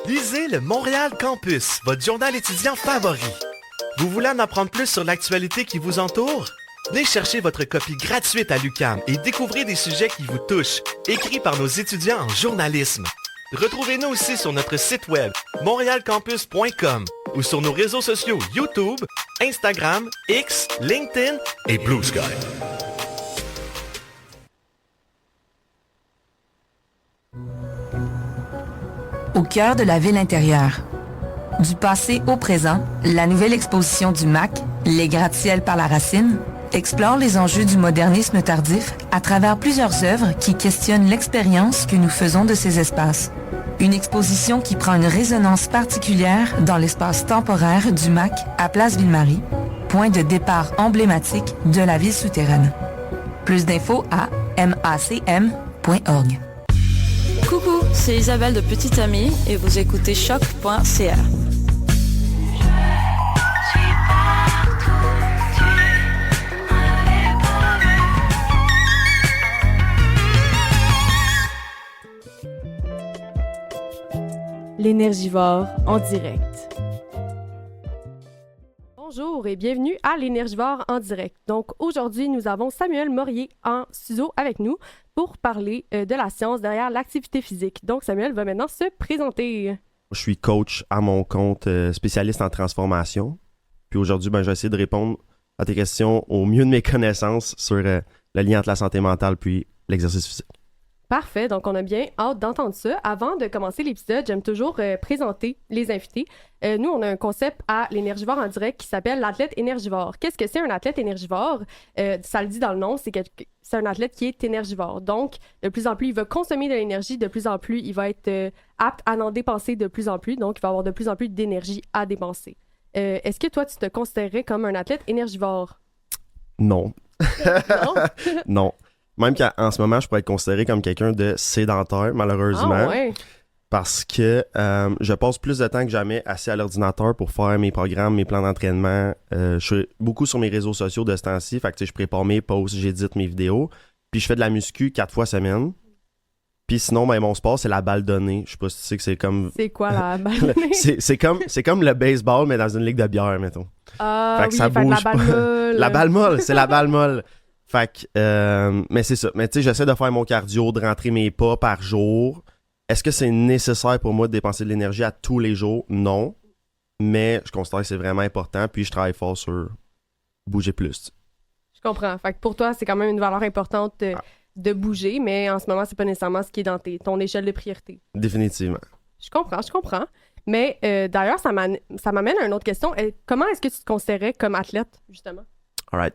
Lisez le Montréal Campus, votre journal étudiant favori. Vous voulez en apprendre plus sur l'actualité qui vous entoure? Venez chercher votre copie gratuite à l'UQAM et découvrez des sujets qui vous touchent, écrits par nos étudiants en journalisme. Retrouvez-nous aussi sur notre site web montrealcampus.com ou sur nos réseaux sociaux YouTube, Instagram, X, LinkedIn et Blue Sky. Au cœur de la ville intérieure. Du passé au présent, la nouvelle exposition du MAC, Les gratte-ciels par la racine, explore les enjeux du modernisme tardif à travers plusieurs œuvres qui questionnent l'expérience que nous faisons de ces espaces. Une exposition qui prend une résonance particulière dans l'espace temporaire du MAC à Place Ville-Marie, point de départ emblématique de la ville souterraine. Plus d'infos à macm.org. Coucou, c'est Isabelle de Petite Amie et vous écoutez choc.ca. L'Énergivore en direct. Bonjour et bienvenue à l'Énergivore en direct. Donc aujourd'hui, nous avons Samuel Morier en studio avec nous pour parler de la science derrière l'activité physique. Donc Samuel va maintenant se présenter. Je suis coach à mon compte, spécialiste en transformation. Puis aujourd'hui, je vais essayer de répondre à tes questions au mieux de mes connaissances sur le lien entre la santé mentale puis l'exercice physique. Parfait, donc on a bien hâte d'entendre ça. Avant de commencer l'épisode, j'aime toujours présenter les invités. Nous, on a un concept à l'Énergivore en direct qui s'appelle l'athlète énergivore. Qu'est-ce que c'est un athlète énergivore? Ça le dit dans le nom, c'est un athlète qui est énergivore. Donc, de plus en plus, il va consommer de l'énergie, de plus en plus, il va être apte à en dépenser de plus en plus, donc il va avoir de plus en plus d'énergie à dépenser. Est-ce que toi, tu te considérais comme un athlète énergivore? Non. Non? Non. Même qu'en ce moment, je pourrais être considéré comme quelqu'un de sédentaire, malheureusement. Ah ouais? Parce que je passe plus de temps que jamais assis à l'ordinateur pour faire mes programmes, mes plans d'entraînement. Je suis beaucoup sur mes réseaux sociaux de ce temps-ci. Fait que je prépare mes posts, j'édite mes vidéos. Puis je fais de la muscu 4 fois semaine. Puis sinon, mon sport, c'est la balle donnée. Je sais pas si tu sais que c'est comme... C'est quoi la balle donnée? c'est comme le baseball, mais dans une ligue de bière, mettons. Ah fait que oui, ça bouge la balle molle. La balle molle, c'est la balle molle. Fait que, mais c'est ça. Mais tu sais, j'essaie de faire mon cardio, de rentrer mes pas par jour. Est-ce que c'est nécessaire pour moi de dépenser de l'énergie à tous les jours? Non. Mais je considère que c'est vraiment important. Puis je travaille fort sur bouger plus. Je comprends. Fait que pour toi, c'est quand même une valeur importante de bouger, mais en ce moment, c'est pas nécessairement ce qui est dans ton échelle de priorité. Définitivement. Je comprends. Mais d'ailleurs, ça m'amène à une autre question. Comment est-ce que tu te considérais comme athlète, justement? All right.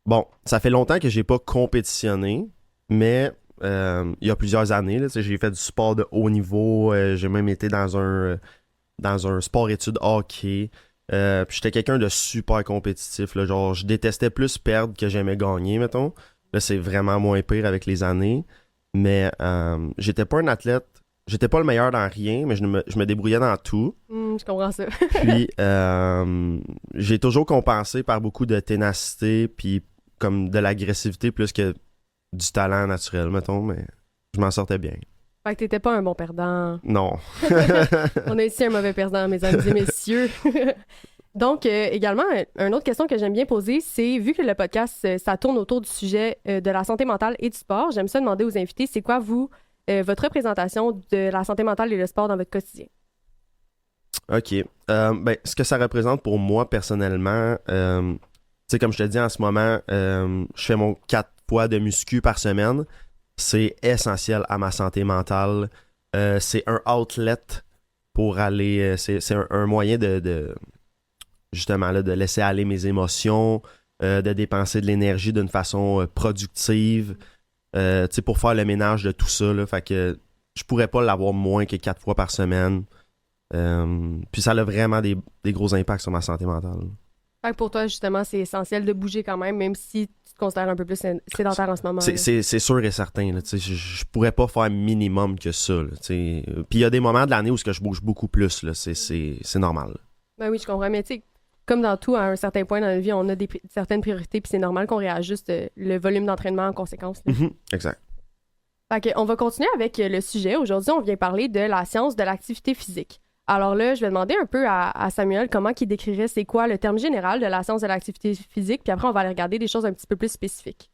Bon, ça fait longtemps que j'ai pas compétitionné, mais il y a plusieurs années, là, j'ai fait du sport de haut niveau, j'ai même été dans un sport-études hockey, puis j'étais quelqu'un de super compétitif, là, genre je détestais plus perdre que j'aimais gagner, mettons. Là, c'est vraiment moins pire avec les années, mais j'étais pas un athlète, j'étais pas le meilleur dans rien, mais je me débrouillais dans tout. Je comprends ça. Puis j'ai toujours compensé par beaucoup de ténacité, puis comme de l'agressivité plus que du talent naturel, mettons, mais je m'en sortais bien. Fait que t'étais pas un bon perdant. Non. On a ici un mauvais perdant, mesdames et messieurs. Donc, également, une autre question que j'aime bien poser, c'est, vu que le podcast, ça tourne autour du sujet de la santé mentale et du sport, j'aime ça demander aux invités, c'est quoi, vous, votre représentation de la santé mentale et le sport dans votre quotidien? OK. Ce que ça représente pour moi, personnellement, tu sais, comme je te dis en ce moment, je fais mon 4 fois de muscu par semaine. C'est essentiel à ma santé mentale. C'est un outlet pour aller... c'est un moyen de justement là, de laisser aller mes émotions, de dépenser de l'énergie d'une façon productive, tu sais, pour faire le ménage de tout ça. Là, fait que je pourrais pas l'avoir moins que 4 fois par semaine. Puis ça a vraiment des gros impacts sur ma santé mentale. Fait que pour toi, justement, c'est essentiel de bouger quand même si tu te considères un peu plus sédentaire en ce moment. C'est sûr et certain. Là, je pourrais pas faire minimum que ça. Puis il y a des moments de l'année où je bouge beaucoup plus. Là, c'est normal. Ben oui, je comprends. Mais tu sais, comme dans tout, à un certain point dans la vie, on a certaines priorités, puis c'est normal qu'on réajuste le volume d'entraînement en conséquence. Exact. Fait que, on va continuer avec le sujet. Aujourd'hui, on vient parler de la science de l'activité physique. Alors là, je vais demander un peu à Samuel comment il décrirait c'est quoi le terme général de la science de l'activité physique, puis après, on va aller regarder des choses un petit peu plus spécifiques.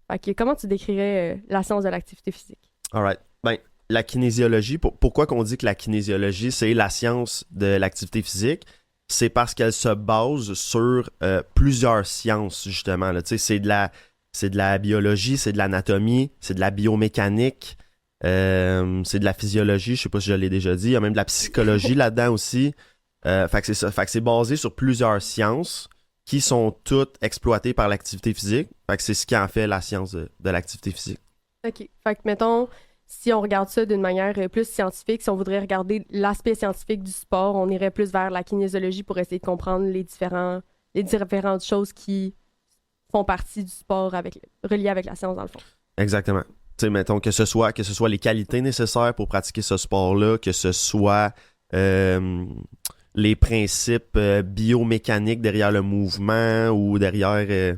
Fait que comment tu décrirais la science de l'activité physique? All right. Ben, la kinésiologie, pourquoi qu'on dit que la kinésiologie, c'est la science de l'activité physique? C'est parce qu'elle se base sur plusieurs sciences, justement. Là. C'est de la biologie, c'est de l'anatomie, c'est de la biomécanique, c'est de la physiologie, je sais pas si je l'ai déjà dit. Il y a même de la psychologie là-dedans aussi. Fait que c'est ça. Fait que c'est basé sur plusieurs sciences qui sont toutes exploitées par l'activité physique. Fait que c'est ce qui en fait la science de l'activité physique. OK. Fait que, mettons, si on regarde ça d'une manière plus scientifique, si on voudrait regarder l'aspect scientifique du sport, on irait plus vers la kinésiologie pour essayer de comprendre les différentes choses qui font partie du sport reliées avec la science, dans le fond. Exactement. Tu sais, mettons que ce soit les qualités nécessaires pour pratiquer ce sport-là, que ce soit les principes biomécaniques derrière le mouvement ou derrière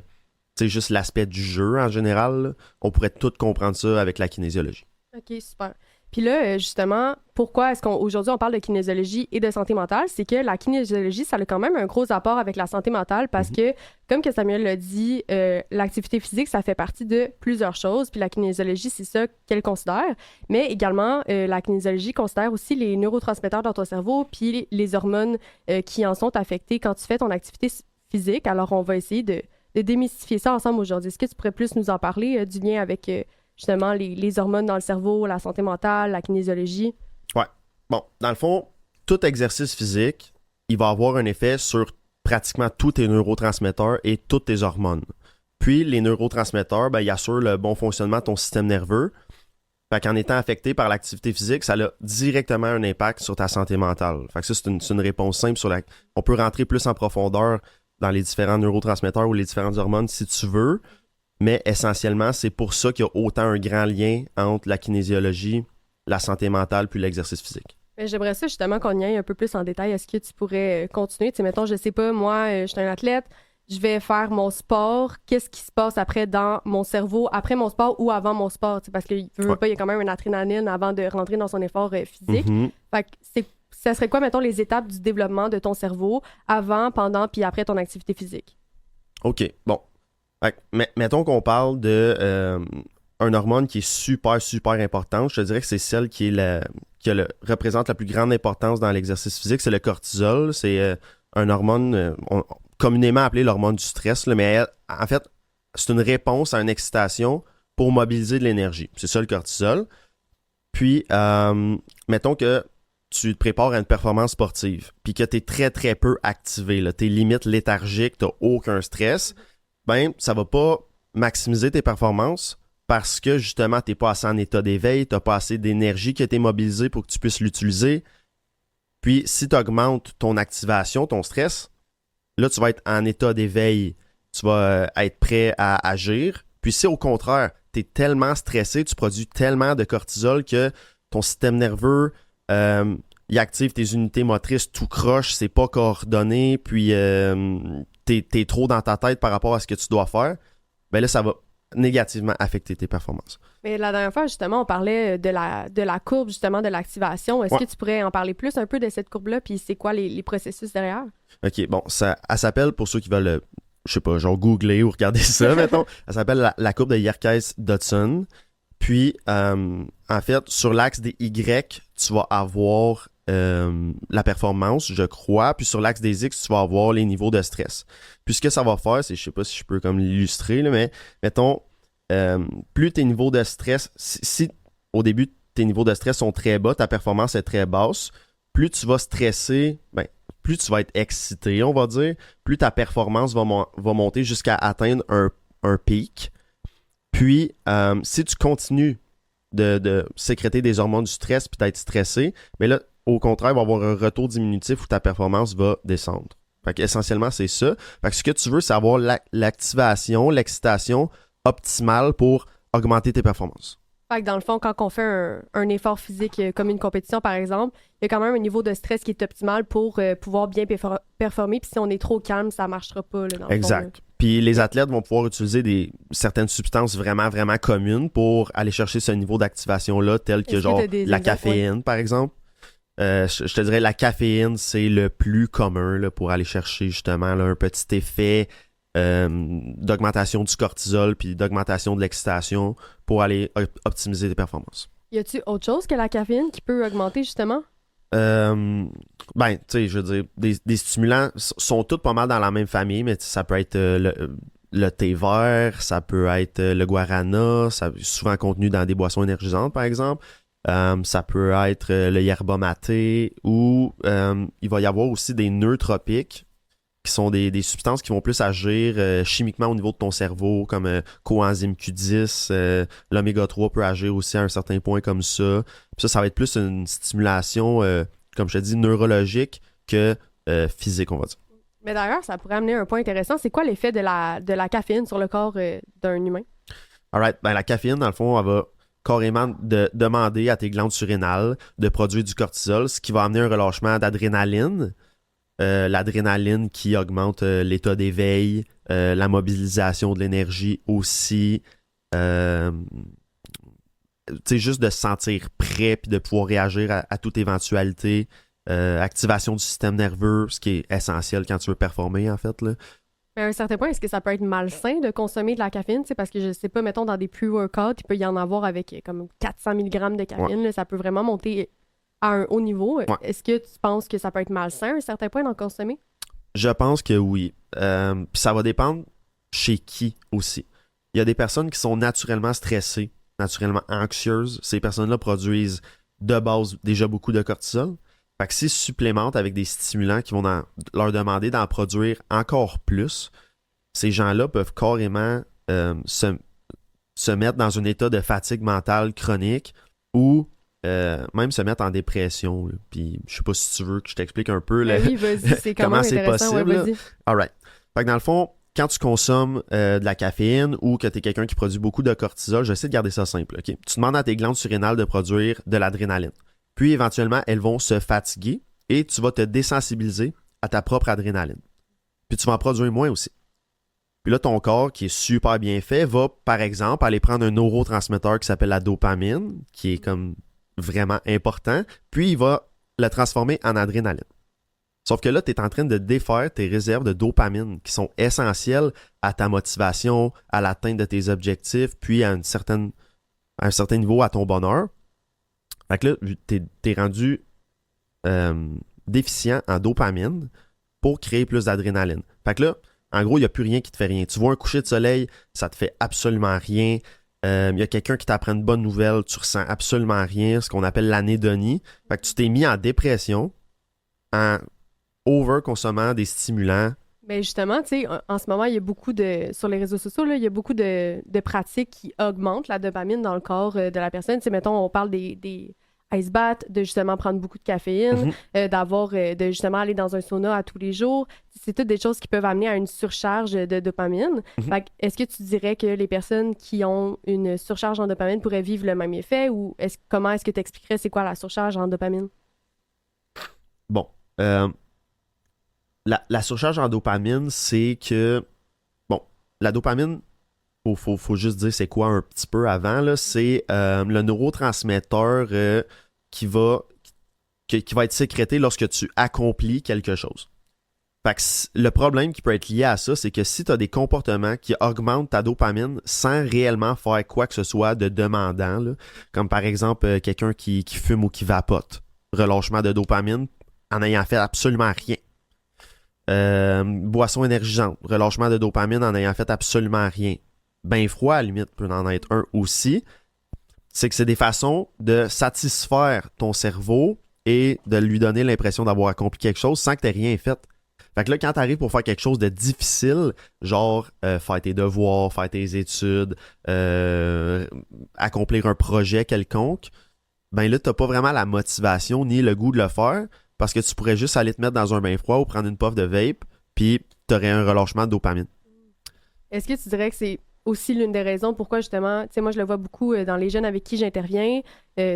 juste l'aspect du jeu en général, là. On pourrait tout comprendre ça avec la kinésiologie. OK, super. Puis là, justement, pourquoi est-ce qu'aujourd'hui on parle de kinésiologie et de santé mentale? C'est que la kinésiologie, ça a quand même un gros apport avec la santé mentale parce que, comme que Samuel l'a dit, l'activité physique, ça fait partie de plusieurs choses. Puis la kinésiologie, c'est ça qu'elle considère. Mais également, la kinésiologie considère aussi les neurotransmetteurs dans ton cerveau puis les hormones qui en sont affectées quand tu fais ton activité physique. Alors, on va essayer de démystifier ça ensemble aujourd'hui. Est-ce que tu pourrais plus nous en parler du lien avec... justement, les hormones dans le cerveau, la santé mentale, la kinésiologie. Ouais. Bon, dans le fond, tout exercice physique, il va avoir un effet sur pratiquement tous tes neurotransmetteurs et toutes tes hormones. Puis, les neurotransmetteurs, ben, ils assurent le bon fonctionnement de ton système nerveux. Fait qu'en étant affecté par l'activité physique, ça a directement un impact sur ta santé mentale. Fait que ça, c'est une réponse simple sur on peut rentrer plus en profondeur dans les différents neurotransmetteurs ou les différentes hormones si tu veux. Mais essentiellement, c'est pour ça qu'il y a autant un grand lien entre la kinésiologie, la santé mentale puis l'exercice physique. Mais j'aimerais ça justement qu'on y aille un peu plus en détail. Est-ce que tu pourrais continuer? Tu sais, mettons, je sais pas, moi, je suis un athlète, je vais faire mon sport. Qu'est-ce qui se passe après dans mon cerveau, après mon sport ou avant mon sport? Parce qu'il veut pas, il y a quand même une adrénaline avant de rentrer dans son effort physique. Fait que ça serait quoi, mettons, les étapes du développement de ton cerveau avant, pendant puis après ton activité physique? OK, bon. Mettons qu'on parle de un hormone qui est super, super importante. Je te dirais que c'est celle qui représente la plus grande importance dans l'exercice physique. C'est le cortisol. C'est un hormone communément appelé l'hormone du stress. Là, mais en fait, c'est une réponse à une excitation pour mobiliser de l'énergie. C'est ça le cortisol. Puis, mettons que tu te prépares à une performance sportive puis que tu es très, très peu activé. Tu es limite léthargique, tu n'as aucun stress. Ben, ça va pas maximiser tes performances parce que, justement, t'es pas assez en état d'éveil, t'as pas assez d'énergie qui a été mobilisée pour que tu puisses l'utiliser. Puis, si tu augmentes ton activation, ton stress, là, tu vas être en état d'éveil, tu vas être prêt à agir. Puis, si au contraire, t'es tellement stressé, tu produis tellement de cortisol que ton système nerveux, il active tes unités motrices tout croche, c'est pas coordonné, puis... T'es trop dans ta tête par rapport à ce que tu dois faire, ben là, ça va négativement affecter tes performances. Mais la dernière fois, justement, on parlait de la courbe, justement, de l'activation. Est-ce que tu pourrais en parler plus un peu de cette courbe-là, puis c'est quoi les processus derrière? OK, bon, elle s'appelle, pour ceux qui veulent, je sais pas, genre googler ou regarder ça, mettons, elle s'appelle la courbe de Yerkes-Dodson. Puis, en fait, sur l'axe des Y, tu vas avoir la performance, je crois. Puis sur l'axe des X, tu vas avoir les niveaux de stress. Puis ce que ça va faire, c'est, je sais pas si je peux comme l'illustrer, là, mais mettons, plus tes niveaux de stress, si au début tes niveaux de stress sont très bas, ta performance est très basse, plus tu vas stresser, ben, plus tu vas être excité, on va dire, plus ta performance va monter jusqu'à atteindre un pic. Puis, si tu continues de sécréter des hormones du stress puis d'être stressé, mais là, au contraire, il va y avoir un retour diminutif où ta performance va descendre. Fait qu'essentiellement, c'est ça. Fait que ce que tu veux, c'est avoir l'activation, l'excitation optimale pour augmenter tes performances. Fait que dans le fond, quand on fait un effort physique comme une compétition, par exemple, il y a quand même un niveau de stress qui est optimal pour pouvoir bien performer. Puis si on est trop calme, ça ne marchera pas. Là, dans le exact. fond, puis les athlètes vont pouvoir utiliser certaines substances vraiment, vraiment communes pour aller chercher ce niveau d'activation-là, tel que genre la caféine, par exemple. Je te dirais la caféine, c'est le plus commun là, pour aller chercher justement là, un petit effet d'augmentation du cortisol puis d'augmentation de l'excitation pour aller optimiser tes performances. Y a-tu autre chose que la caféine qui peut augmenter justement? Tu sais, je veux dire, des stimulants sont tous pas mal dans la même famille, mais ça peut être le thé vert, ça peut être le guarana, souvent contenu dans des boissons énergisantes, par exemple. Ça peut être le yerba maté ou il va y avoir aussi des nootropiques qui sont des substances qui vont plus agir chimiquement au niveau de ton cerveau, comme coenzyme Q10. L'oméga 3 peut agir aussi à un certain point comme ça. Puis ça va être plus une stimulation, comme je te dis, neurologique que physique, on va dire. Mais d'ailleurs, ça pourrait amener un point intéressant. C'est quoi l'effet de la caféine sur le corps d'un humain? Alright, ben la caféine, dans le fond, elle va carrément demander à tes glandes surrénales de produire du cortisol, ce qui va amener un relâchement d'adrénaline. L'adrénaline qui augmente l'état d'éveil, la mobilisation de l'énergie aussi. Tu sais, juste de se sentir prêt puis de pouvoir réagir à toute éventualité. Activation du système nerveux, ce qui est essentiel quand tu veux performer, en fait, là. Mais à un certain point, est-ce que ça peut être malsain de consommer de la caféine? Parce que je sais pas, mettons, dans des pre-workouts, il peut y en avoir avec comme 400 mg de caféine. Ouais. Là, ça peut vraiment monter à un haut niveau. Ouais. Est-ce que tu penses que ça peut être malsain à un certain point d'en consommer? Je pense que oui. Puis ça va dépendre chez qui aussi. Il y a des personnes qui sont naturellement stressées, naturellement anxieuses. Ces personnes-là produisent de base déjà beaucoup de cortisol. Fait que s'ils supplémentent avec des stimulants qui vont leur demander d'en produire encore plus, ces gens-là peuvent carrément se mettre dans un état de fatigue mentale chronique ou même se mettre en dépression. Là. Puis je sais pas si tu veux que je t'explique un peu là, Oui, vas-y, c'est comment c'est intéressant. possible. Ouais, Là. vas-y. Alright. Fait que dans le fond, quand tu consommes de la caféine ou que tu es quelqu'un qui produit beaucoup de cortisol, j'essaie de garder ça simple. Okay? Tu demandes à tes glandes surrénales de produire de l'adrénaline. Puis éventuellement, elles vont se fatiguer et tu vas te désensibiliser à ta propre adrénaline. Puis tu vas en produire moins aussi. Puis là, ton corps, qui est super bien fait, va, par exemple, aller prendre un neurotransmetteur qui s'appelle la dopamine, qui est comme vraiment important, puis il va le transformer en adrénaline. Sauf que là, tu es en train de défaire tes réserves de dopamine qui sont essentielles à ta motivation, à l'atteinte de tes objectifs, puis à un certain niveau à ton bonheur. Fait que là, t'es rendu déficient en dopamine pour créer plus d'adrénaline. Fait que là, en gros, il n'y a plus rien qui te fait rien. Tu vois un coucher de soleil, ça te fait absolument rien. Il y a quelqu'un qui t'apprend une bonne nouvelle, tu ressens absolument rien, ce qu'on appelle l'anédonie. Fait que tu t'es mis en dépression en over-consommant des stimulants. Mais justement, tu sais, en ce moment, il y a beaucoup sur les réseaux sociaux, là, il y a beaucoup de pratiques qui augmentent la dopamine dans le corps de la personne. Tu sais, mettons, on parle des ice baths, de justement prendre beaucoup de caféine, de justement aller dans un sauna à tous les jours. C'est toutes des choses qui peuvent amener à une surcharge de dopamine. Fait que, est-ce que tu dirais que les personnes qui ont une surcharge en dopamine pourraient vivre le même effet ou comment est-ce que tu expliquerais c'est quoi la surcharge en dopamine? Bon. La surcharge en dopamine, c'est que... Bon, la dopamine, faut juste dire c'est quoi un petit peu avant, là. C'est le neurotransmetteur qui va être sécrété lorsque tu accomplis quelque chose. Fait que le problème qui peut être lié à ça, c'est que si tu as des comportements qui augmentent ta dopamine sans réellement faire quoi que ce soit de demandant, là, comme par exemple quelqu'un qui fume ou qui vapote, relâchement de dopamine en n'ayant fait absolument rien. Boisson énergisante, relâchement de dopamine en n'ayant fait absolument rien. Ben froid, à la limite, peut en être un aussi. C'est que c'est des façons de satisfaire ton cerveau et de lui donner l'impression d'avoir accompli quelque chose sans que tu aies rien fait. Fait que là, quand tu arrives pour faire quelque chose de difficile, genre faire tes devoirs, faire tes études, accomplir un projet quelconque, ben là, t'as pas vraiment la motivation ni le goût de le faire parce que tu pourrais juste aller te mettre dans un bain froid ou prendre une puff de vape, puis t'aurais un relâchement de dopamine. Est-ce que tu dirais que c'est aussi l'une des raisons pourquoi justement, tu sais, moi je le vois beaucoup dans les jeunes avec qui j'interviens,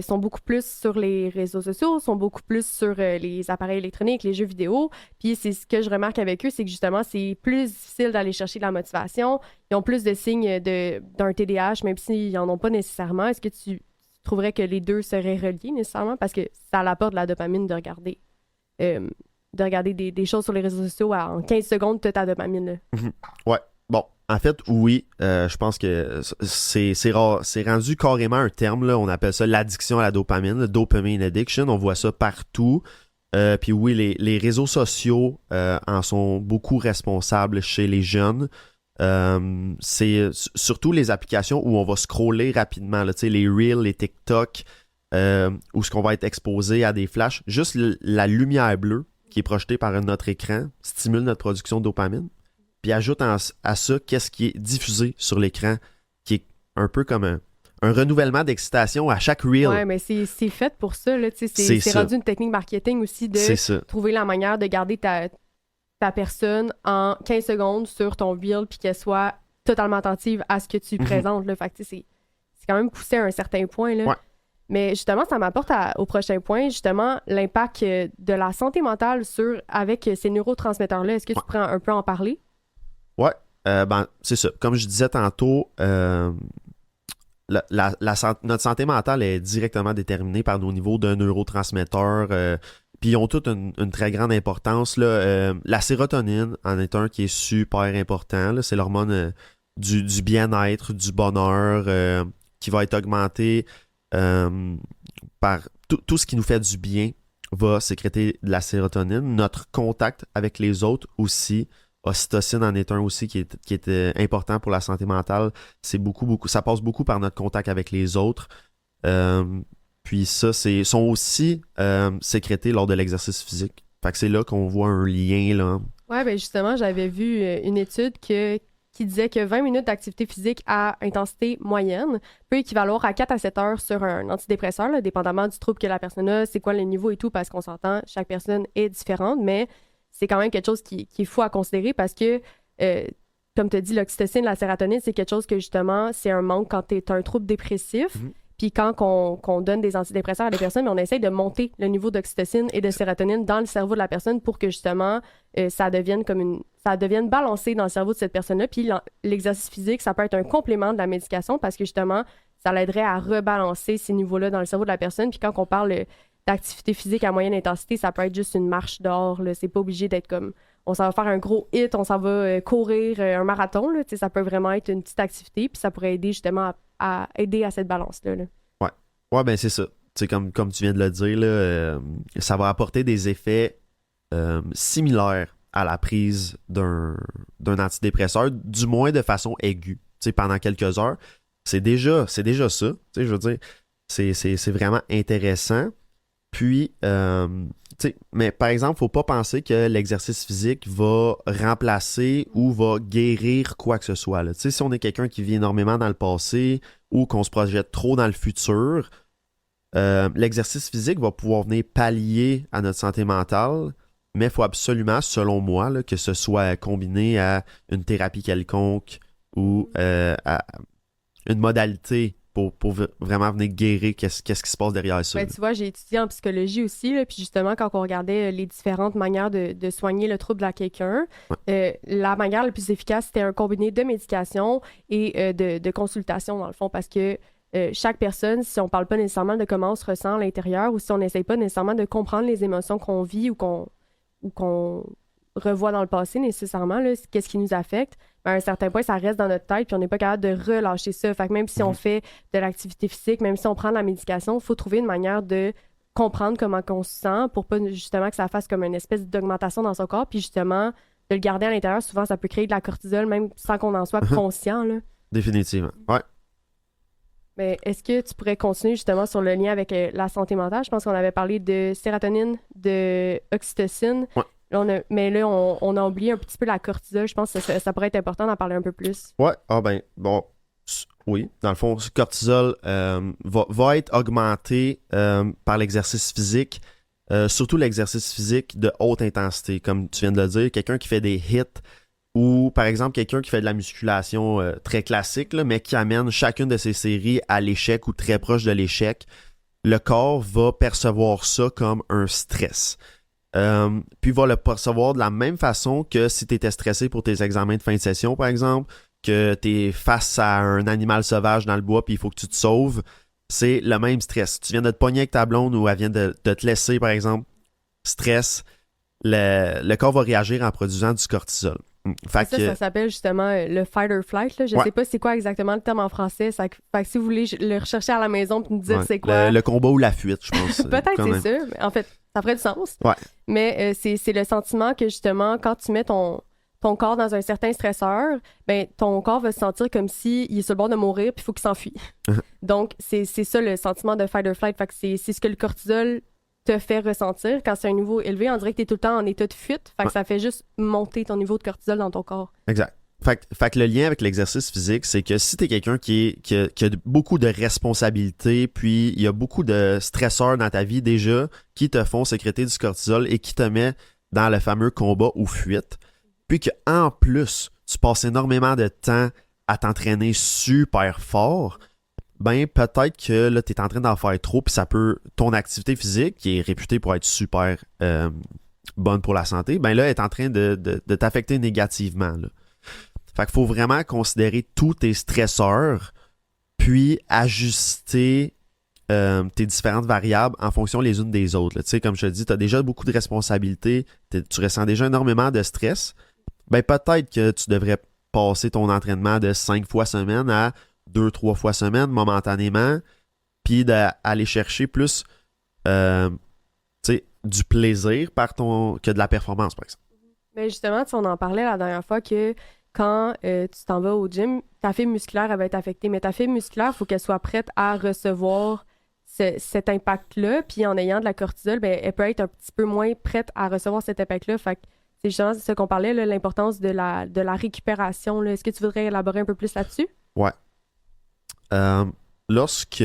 sont beaucoup plus sur les réseaux sociaux, sont beaucoup plus sur les appareils électroniques, les jeux vidéo. Puis c'est ce que je remarque avec eux, c'est que justement c'est plus difficile d'aller chercher de la motivation. Ils ont plus de signes d'un TDAH, même s'ils n'en ont pas nécessairement. Est-ce que tu trouverais que les deux seraient reliés nécessairement parce que ça apporte de la dopamine de regarder, des choses sur les réseaux sociaux. En 15 secondes, tu as ta dopamine. Là. Ouais. Bon, en fait, oui, je pense que c'est rendu carrément un terme, là. On appelle ça l'addiction à la dopamine, le dopamine addiction. On voit ça partout. Puis oui, les réseaux sociaux en sont beaucoup responsables chez les jeunes. C'est surtout les applications où on va scroller rapidement, là, les Reels, les TikTok, où ce qu'on va être exposé à des flashs. Juste la lumière bleue qui est projetée par notre écran stimule notre production de dopamine. Puis ajoute à ça qu'est-ce qui est diffusé sur l'écran, qui est un peu comme un renouvellement d'excitation à chaque reel. Ouais, mais c'est fait pour ça. Là, c'est rendu une technique marketing aussi de trouver la manière de garder ta personne en 15 secondes sur ton reel puis qu'elle soit totalement attentive à ce que tu présentes. Là. Fait que c'est quand même poussé à un certain point. Là. Ouais. Mais justement, ça m'apporte au prochain point, justement, l'impact de la santé mentale avec ces neurotransmetteurs-là. Est-ce que tu pourrais un peu en parler? Ouais, c'est ça. Comme je disais tantôt, notre santé mentale est directement déterminée par nos niveaux de neurotransmetteurs. Puis ils ont toutes une très grande importance. Là. La sérotonine en est un qui est super important. Là. C'est l'hormone du bien-être, du bonheur, qui va être augmenté par tout ce qui nous fait du bien va sécréter de la sérotonine. Notre contact avec les autres aussi. Ocytocine en est un aussi qui est important pour la santé mentale. C'est beaucoup, ça passe beaucoup par notre contact avec les autres. Puis ça, sont aussi sécrétés lors de l'exercice physique. Fait que c'est là qu'on voit un lien, là. Ouais, ben justement, j'avais vu une étude qui disait que 20 minutes d'activité physique à intensité moyenne peut équivaloir à 4 à 7 heures sur un antidépresseur, là, dépendamment du trouble que la personne a, c'est quoi le niveau et tout, parce qu'on s'entend, chaque personne est différente, mais c'est quand même quelque chose qui est fou à considérer parce que, comme tu as dit, l'oxytocine, la sérotonine, c'est quelque chose que, justement, c'est un manque quand tu es un trouble dépressif. Puis quand on donne des antidépresseurs à des personnes, on essaye de monter le niveau d'oxytocine et de sérotonine dans le cerveau de la personne pour que, justement, ça devienne balancé dans le cerveau de cette personne-là. Puis l'exercice physique, ça peut être un complément de la médication parce que, justement, ça l'aiderait à rebalancer ces niveaux-là dans le cerveau de la personne. Puis quand on parle d'activité physique à moyenne intensité, ça peut être juste une marche dehors. Là. C'est pas obligé d'être comme on s'en va faire un gros hit, on s'en va courir un marathon. Là. Ça peut vraiment être une petite activité, puis ça pourrait aider justement à aider à cette balance-là. Là. Ouais, ben c'est ça. Comme tu viens de le dire, là, ça va apporter des effets similaires à la prise d'un antidépresseur, du moins de façon aiguë. Pendant quelques heures. C'est déjà ça. Je veux dire, c'est vraiment intéressant. Puis, mais par exemple, il ne faut pas penser que l'exercice physique va remplacer ou va guérir quoi que ce soit. Là. Si on est quelqu'un qui vit énormément dans le passé ou qu'on se projette trop dans le futur, l'exercice physique va pouvoir venir pallier à notre santé mentale, mais il faut absolument, selon moi, là, que ce soit combiné à une thérapie quelconque ou à une modalité pour vraiment venir guérir qu'est-ce qui se passe derrière ça. Ben, tu vois, j'ai étudié en psychologie aussi, là, puis justement, quand on regardait les différentes manières de soigner le trouble à quelqu'un, la manière la plus efficace, c'était un combiné de médication et de consultation, dans le fond, parce que chaque personne, si on parle pas nécessairement de comment on se ressent à l'intérieur ou si on n'essaye pas nécessairement de comprendre les émotions qu'on vit ou qu'on revoit dans le passé nécessairement, là, qu'est-ce qui nous affecte, à un certain point, ça reste dans notre tête puis on n'est pas capable de relâcher ça. Fait que même si on fait de l'activité physique, même si on prend de la médication, il faut trouver une manière de comprendre comment on se sent pour pas justement que ça fasse comme une espèce d'augmentation dans son corps puis justement de le garder à l'intérieur. Souvent, ça peut créer de la cortisol même sans qu'on en soit conscient. Là. Définitivement, ouais. Mais est-ce que tu pourrais continuer justement sur le lien avec la santé mentale? Je pense qu'on avait parlé de sérotonine, de oxytocine. Ouais. Là, on a oublié un petit peu la cortisol. Je pense que ça pourrait être important d'en parler un peu plus. Ouais, oui. Dans le fond, le cortisol va être augmenté par l'exercice physique, surtout l'exercice physique de haute intensité, comme tu viens de le dire. Quelqu'un qui fait des hits ou, par exemple, quelqu'un qui fait de la musculation très classique, là, mais qui amène chacune de ses séries à l'échec ou très proche de l'échec, le corps va percevoir ça comme un stress. Puis va le percevoir de la même façon que si tu étais stressé pour tes examens de fin de session, par exemple, que tu es face à un animal sauvage dans le bois puis il faut que tu te sauves. c'est le même stress. Tu viens de te pogner avec ta blonde ou elle vient de te laisser, par exemple, stress, le corps va réagir en produisant du cortisol. Fait que, Ça s'appelle justement le fight or flight. Là. Je sais pas c'est quoi exactement le terme en français. Fait que si vous voulez le rechercher à la maison et me dire c'est quoi. Le combat ou la fuite, je pense. Peut-être c'est ça. Mais en fait, ça ferait du sens. Ouais. Mais c'est le sentiment que justement, quand tu mets ton corps dans un certain stresseur, ben ton corps va se sentir comme s'il est sur le bord de mourir puis il faut qu'il s'enfuit. Donc, c'est ça le sentiment de fight or flight. Fait que c'est ce que le cortisol te fait ressentir. Quand c'est un niveau élevé, on dirait que tu es tout le temps en état de fuite. Fait que ça fait juste monter ton niveau de cortisol dans ton corps. Exact. Fait que le lien avec l'exercice physique, c'est que si tu es quelqu'un qui a beaucoup de responsabilités, puis il y a beaucoup de stresseurs dans ta vie déjà qui te font sécréter du cortisol et qui te met dans le fameux combat ou fuite, puis qu'en plus, tu passes énormément de temps à t'entraîner super fort, ben peut-être que là, tu es en train d'en faire trop, puis ça peut. Ton activité physique, qui est réputée pour être super bonne pour la santé, ben là, est en train de t'affecter négativement. Là. Fait qu'il faut vraiment considérer tous tes stresseurs, puis ajuster tes différentes variables en fonction les unes des autres. Tu sais, comme je te dis, tu as déjà beaucoup de responsabilités, tu ressens déjà énormément de stress. Ben peut-être que tu devrais passer ton entraînement de 5 fois semaine à 2-3 fois semaine momentanément, puis d'aller chercher plus du plaisir que de la performance, par exemple. Mais justement, on en parlait la dernière fois que quand tu t'en vas au gym, ta fibre musculaire elle va être affectée. Mais ta fibre musculaire, il faut qu'elle soit prête à recevoir cet impact-là. Puis en ayant de la cortisol, ben, elle peut être un petit peu moins prête à recevoir cet impact-là. Fait que c'est justement ce qu'on parlait, là, l'importance de la récupération. Là. Est-ce que tu voudrais élaborer un peu plus là-dessus? Ouais. Lorsque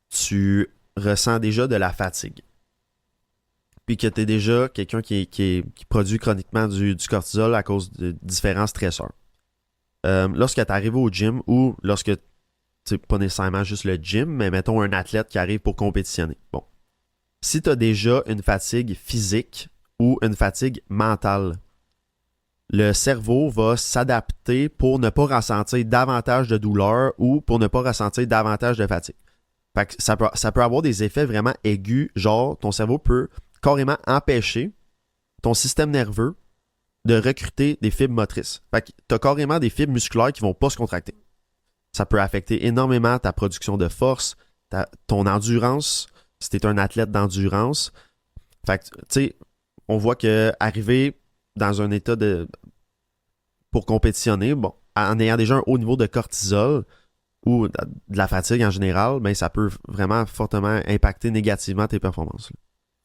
tu ressens déjà de la fatigue, puis que tu es déjà quelqu'un qui produit chroniquement du cortisol à cause de différents stresseurs. Lorsque tu arrives au gym ou lorsque, c'est pas nécessairement juste le gym, mais mettons un athlète qui arrive pour compétitionner. Bon. Si tu as déjà une fatigue physique ou une fatigue mentale, le cerveau va s'adapter pour ne pas ressentir davantage de douleur ou pour ne pas ressentir davantage de fatigue. Fait que ça peut avoir des effets vraiment aigus, genre ton cerveau peut carrément empêcher ton système nerveux de recruter des fibres motrices. Fait que tu as carrément des fibres musculaires qui ne vont pas se contracter. Ça peut affecter énormément ta production de force, ton endurance, si tu es un athlète d'endurance. Fait que, tu sais, on voit que arriver dans un état pour compétitionner, bon, en ayant déjà un haut niveau de cortisol ou de la fatigue en général, ben, ça peut vraiment fortement impacter négativement tes performances. Là.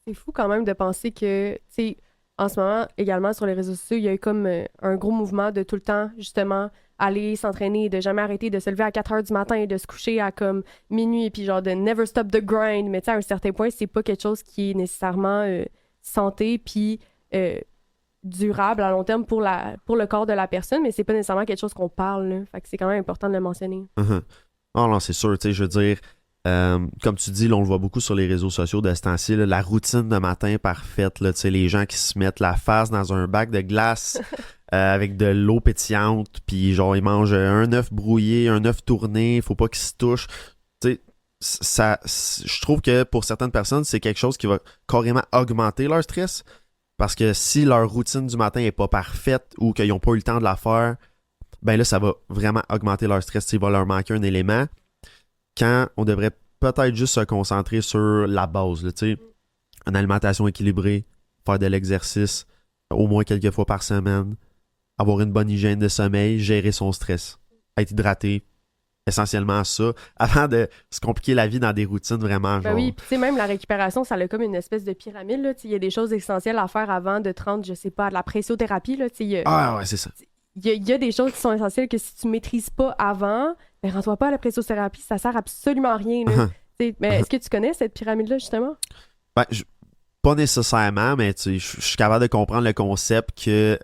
C'est fou quand même de penser que, tu sais, en ce moment, également sur les réseaux sociaux, il y a eu comme un gros mouvement de tout le temps, justement, aller s'entraîner, de jamais arrêter, de se lever à 4 heures du matin et de se coucher à comme minuit, et puis genre de never stop the grind. Mais tu sais, à un certain point, c'est pas quelque chose qui est nécessairement santé puis durable à long terme pour le corps de la personne, mais c'est pas nécessairement quelque chose qu'on parle, là. Fait que c'est quand même important de le mentionner. Oh non, c'est sûr, tu sais, je veux dire, comme tu dis, là, on le voit beaucoup sur les réseaux sociaux de ce temps-ci, là, la routine de matin parfaite, là, tu sais, les gens qui se mettent la face dans un bac de glace avec de l'eau pétillante, puis genre, ils mangent un œuf brouillé, un œuf tourné, faut pas qu'ils se touchent. Tu sais, je trouve que pour certaines personnes, c'est quelque chose qui va carrément augmenter leur stress, parce que si leur routine du matin est pas parfaite ou qu'ils n'ont pas eu le temps de la faire, ben là, ça va vraiment augmenter leur stress, il va leur manquer un élément. Quand on devrait peut-être juste se concentrer sur la base, là, une alimentation équilibrée, faire de l'exercice au moins quelques fois par semaine, avoir une bonne hygiène de sommeil, gérer son stress, être hydraté, essentiellement ça, avant de se compliquer la vie dans des routines vraiment genre... Ben oui, puis tu sais, même la récupération, ça a comme une espèce de pyramide, là, il y a des choses essentielles à faire avant de te rendre, je sais pas, à de la pressiothérapie, là, Ah ouais, c'est ça. Il y a des choses qui sont essentielles que si tu maîtrises pas avant, ben rends-toi pas à la pressiothérapie, ça sert absolument à rien. Là. Mais est-ce que tu connais cette pyramide-là, justement? Ben, pas nécessairement, mais je suis capable de comprendre le concept que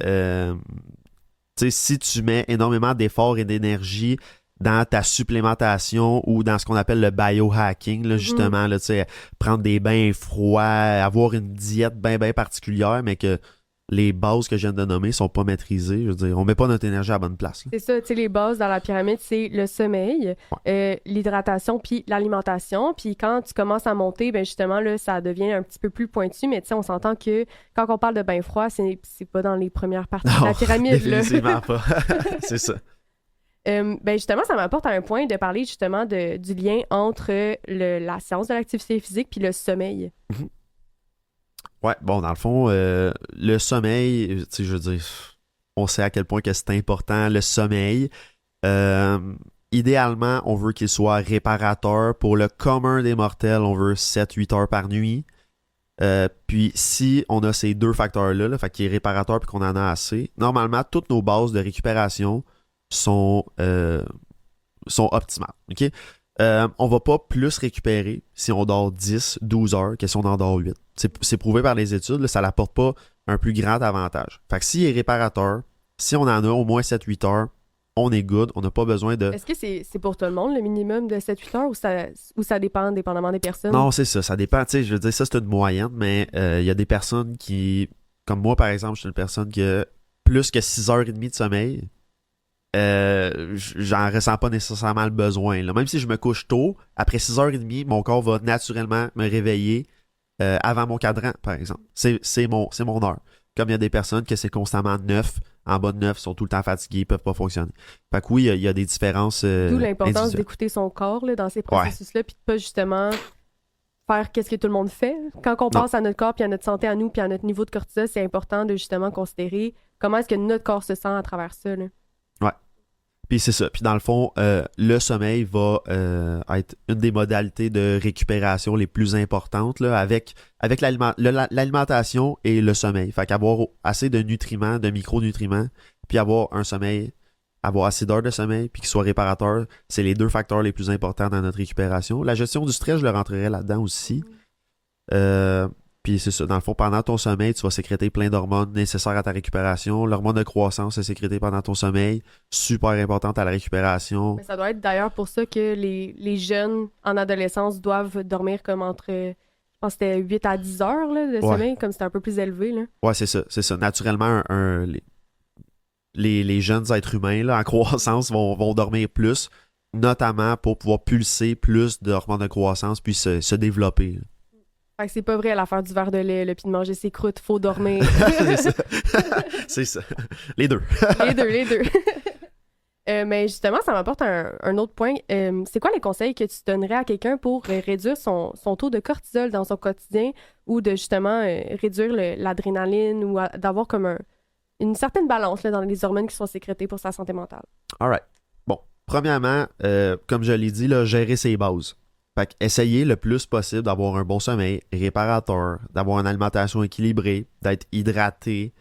si tu mets énormément d'efforts et d'énergie dans ta supplémentation ou dans ce qu'on appelle le biohacking, là, justement, là, prendre des bains froids, avoir une diète bien particulière, mais que les bases que je viens de nommer sont pas maîtrisées, je veux dire, on met pas notre énergie à la bonne place. Là. C'est ça, tu sais, les bases dans la pyramide, c'est le sommeil, l'hydratation, puis l'alimentation. Puis quand tu commences à monter, ben justement, là, ça devient un petit peu plus pointu, mais tu sais, on s'entend que quand on parle de bain froid, c'est pas dans les premières parties de la pyramide. Définitivement pas. C'est ça. Ben justement, ça m'apporte à un point de parler justement du lien entre la science de l'activité physique puis le sommeil. Mm-hmm. Ouais, bon, dans le fond, le sommeil, tu sais, je veux dire, on sait à quel point que c'est important, le sommeil. Idéalement, on veut qu'il soit réparateur. Pour le commun des mortels, on veut 7-8 heures par nuit. Puis si on a ces deux facteurs-là, là, fait qu'il est réparateur puis qu'on en a assez, normalement, toutes nos bases de récupération sont optimales. OK? On va pas plus récupérer si on dort 10-12 heures que si on en dort 8. C'est prouvé par les études, là, ça n'apporte pas un plus grand avantage. Fait que s'il est réparateur, si on en a au moins 7-8 heures, on est good, on n'a pas besoin de... Est-ce que c'est pour tout le monde, le minimum de 7-8 heures, ou ça dépend dépendamment des personnes? Non, c'est ça dépend. Tu sais, je veux dire, ça, c'est une moyenne, mais il y a des personnes qui... Comme moi, par exemple, je suis une personne qui a plus que 6h30 de sommeil. J'en ressens pas nécessairement le besoin. Là. Même si je me couche tôt, après 6h30, mon corps va naturellement me réveiller avant mon cadran, par exemple. C'est mon heure. Comme il y a des personnes que c'est constamment 9, en bas de 9, sont tout le temps fatigués, ils peuvent pas fonctionner. Fait que oui, il y a des différences. D'où l'importance d'écouter son corps là, dans ces processus-là, puis de pas justement faire qu'est-ce que tout le monde fait. Quand on pense à notre corps, puis à notre santé à nous, puis à notre niveau de cortisol, c'est important de justement considérer comment est-ce que notre corps se sent à travers ça. Là. Ouais. Puis c'est ça. Puis dans le fond, le sommeil va être une des modalités de récupération les plus importantes là, avec l'alimentation et le sommeil. Fait qu'avoir assez de nutriments, de micronutriments, puis avoir un sommeil, avoir assez d'heures de sommeil, puis qu'il soit réparateur, c'est les deux facteurs les plus importants dans notre récupération. La gestion du stress, je le rentrerai là-dedans aussi. Puis c'est ça, dans le fond, pendant ton sommeil, tu vas sécréter plein d'hormones nécessaires à ta récupération. L'hormone de croissance est sécrétée pendant ton sommeil, super importante à la récupération. Mais ça doit être d'ailleurs pour ça que les jeunes en adolescence doivent dormir comme entre, je pense que c'était 8 à 10 heures là, de sommeil, comme c'était un peu plus élevé. Là. Ouais, c'est ça. Naturellement, les jeunes êtres humains là, en croissance vont dormir plus, notamment pour pouvoir pulser plus d'hormones de croissance puis se développer. Là. Fait que c'est pas vrai l'affaire du verre de lait, puis de manger ses croûtes, faut dormir. C'est ça. C'est ça. Les deux. les deux. Mais justement, ça m'apporte un autre point. C'est quoi les conseils que tu donnerais à quelqu'un pour réduire son taux de cortisol dans son quotidien ou de justement réduire l'adrénaline ou d'avoir comme une certaine balance là, dans les hormones qui sont sécrétées pour sa santé mentale? All right. Bon, premièrement, comme je l'ai dit, là, gérer ses bases. Fait qu'essayer le plus possible d'avoir un bon sommeil réparateur, d'avoir une alimentation équilibrée, d'être hydraté,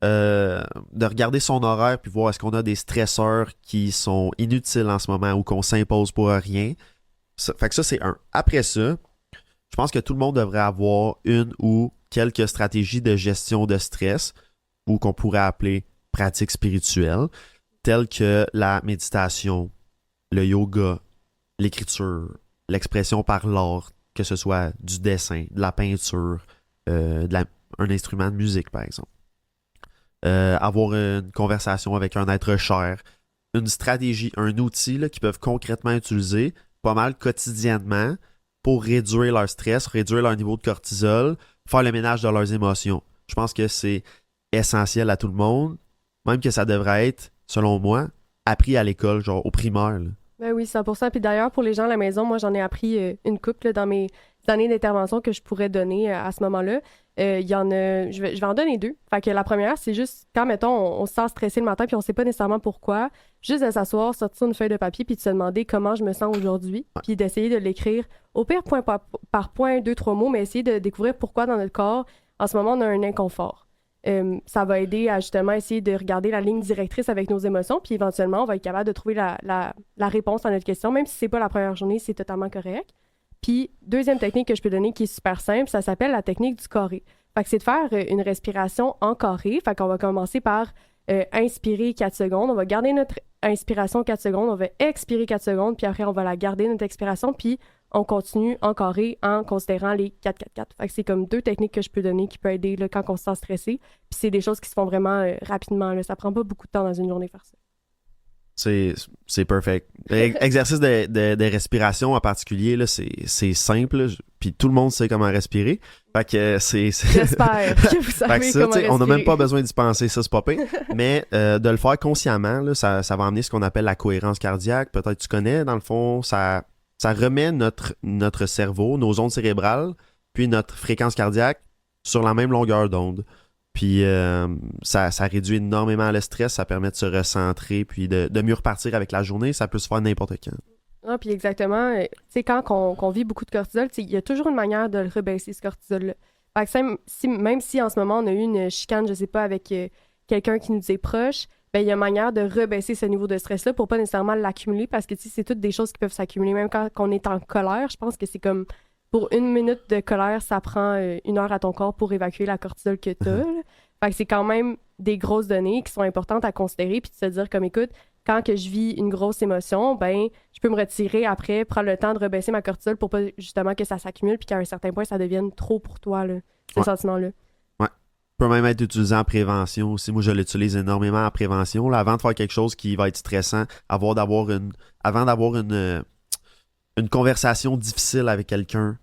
de regarder son horaire puis voir est-ce qu'on a des stresseurs qui sont inutiles en ce moment ou qu'on s'impose pour rien. Fait que ça, c'est un. Après ça, je pense que tout le monde devrait avoir une ou quelques stratégies de gestion de stress ou qu'on pourrait appeler pratiques spirituelles, telles que la méditation, le yoga, l'écriture, l'expression par l'art, que ce soit du dessin, de la peinture, un instrument de musique, par exemple. Avoir une conversation avec un être cher, une stratégie, un outil là, qu'ils peuvent concrètement utiliser pas mal quotidiennement pour réduire leur stress, réduire leur niveau de cortisol, faire le ménage de leurs émotions. Je pense que c'est essentiel à tout le monde, même que ça devrait être, selon moi, appris à l'école, genre au primaire. Là. Ben oui, 100%. Puis d'ailleurs, pour les gens à la maison, moi, j'en ai appris une couple là, dans mes années d'intervention que je pourrais donner à ce moment-là. Il y en a, je vais en donner deux. Fait que la première, c'est juste quand, mettons, on se sent stressé le matin puis on sait pas nécessairement pourquoi, juste de s'asseoir, sortir une feuille de papier puis de se demander comment je me sens aujourd'hui, puis d'essayer de l'écrire au pire point par point, 2-3 mots, mais essayer de découvrir pourquoi dans notre corps, en ce moment, on a un inconfort. Ça va aider à justement essayer de regarder la ligne directrice avec nos émotions, puis éventuellement, on va être capable de trouver la réponse à notre question, même si c'est pas la première journée, c'est totalement correct. Puis, deuxième technique que je peux donner qui est super simple, ça s'appelle la technique du carré. Fait que c'est de faire une respiration en carré. Fait qu'on va commencer par inspirer 4 secondes. On va garder notre inspiration 4 secondes. On va expirer 4 secondes. Puis après, on va la garder, notre expiration. Puis on continue en carré en considérant les 4-4-4. Fait que c'est comme 2 techniques que je peux donner qui peuvent aider là, quand on se sent stressé. Puis c'est des choses qui se font vraiment rapidement. Là. Ça prend pas beaucoup de temps dans une journée faire ça. C'est perfect. Exercice de respiration en particulier, là, c'est simple, là, puis tout le monde sait comment respirer. Fait que J'espère que vous savez fait que ça, comment respirer. on n'a même pas besoin d'y penser, ça c'est pas pire. Mais de le faire consciemment, là, ça va amener ce qu'on appelle la cohérence cardiaque. Peut-être que tu connais, dans le fond, ça remet notre cerveau, nos ondes cérébrales, puis notre fréquence cardiaque sur la même longueur d'onde. Puis ça réduit énormément le stress, ça permet de se recentrer, puis de mieux repartir avec la journée. Ça peut se faire n'importe quand. Ah, puis exactement, tu sais, quand on vit beaucoup de cortisol, il y a toujours une manière de le rebaisser, ce cortisol-là. Fait que même si en ce moment on a eu une chicane, je sais pas, avec quelqu'un qui nous est proche, ben il y a une manière de rebaisser ce niveau de stress-là pour pas nécessairement l'accumuler, parce que c'est toutes des choses qui peuvent s'accumuler. Même quand on est en colère, je pense que c'est comme pour 1 minute de colère, ça prend 1 heure à ton corps pour évacuer la cortisol que tu as. Fait que c'est quand même des grosses données qui sont importantes à considérer, puis de se dire comme, écoute, quand que je vis une grosse émotion, ben je peux me retirer après, prendre le temps de rebaisser ma cortisol pour pas justement que ça s'accumule, puis qu'à un certain point, ça devienne trop pour toi, là, ce sentiment-là. Ouais. Peut même être utilisé en prévention aussi. Moi, je l'utilise énormément en prévention. Là, avant de faire quelque chose qui va être stressant, avant d'avoir une conversation difficile avec quelqu'un,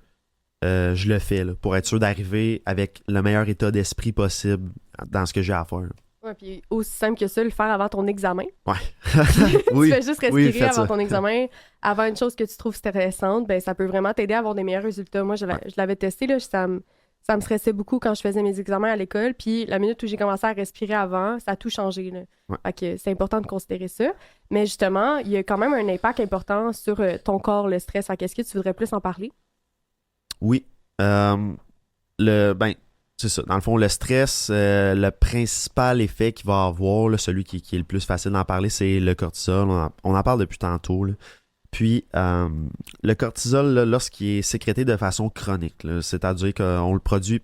je le fais là, pour être sûr d'arriver avec le meilleur état d'esprit possible dans ce que j'ai à faire. Ouais, puis aussi simple que ça, le faire avant ton examen. Ouais. Tu fais juste respirer avant ça. ton examen, avant une chose que tu trouves stressante, ben ça peut vraiment t'aider à avoir des meilleurs résultats. Moi, je l'avais testé, là, ça me stressait beaucoup quand je faisais mes examens à l'école, puis la minute où j'ai commencé à respirer avant, ça a tout changé. Là. Ouais. Fait que c'est important de considérer ça. Mais justement, il y a quand même un impact important sur ton corps, le stress. Fait qu'est-ce que tu voudrais plus en parler? Oui. C'est ça. Dans le fond, le stress, le principal effet qu'il va avoir, là, celui qui est le plus facile d'en parler, c'est le cortisol. On en parle depuis tantôt. Là. Puis, le cortisol, là, lorsqu'il est sécrété de façon chronique, là, c'est-à-dire qu'on le produit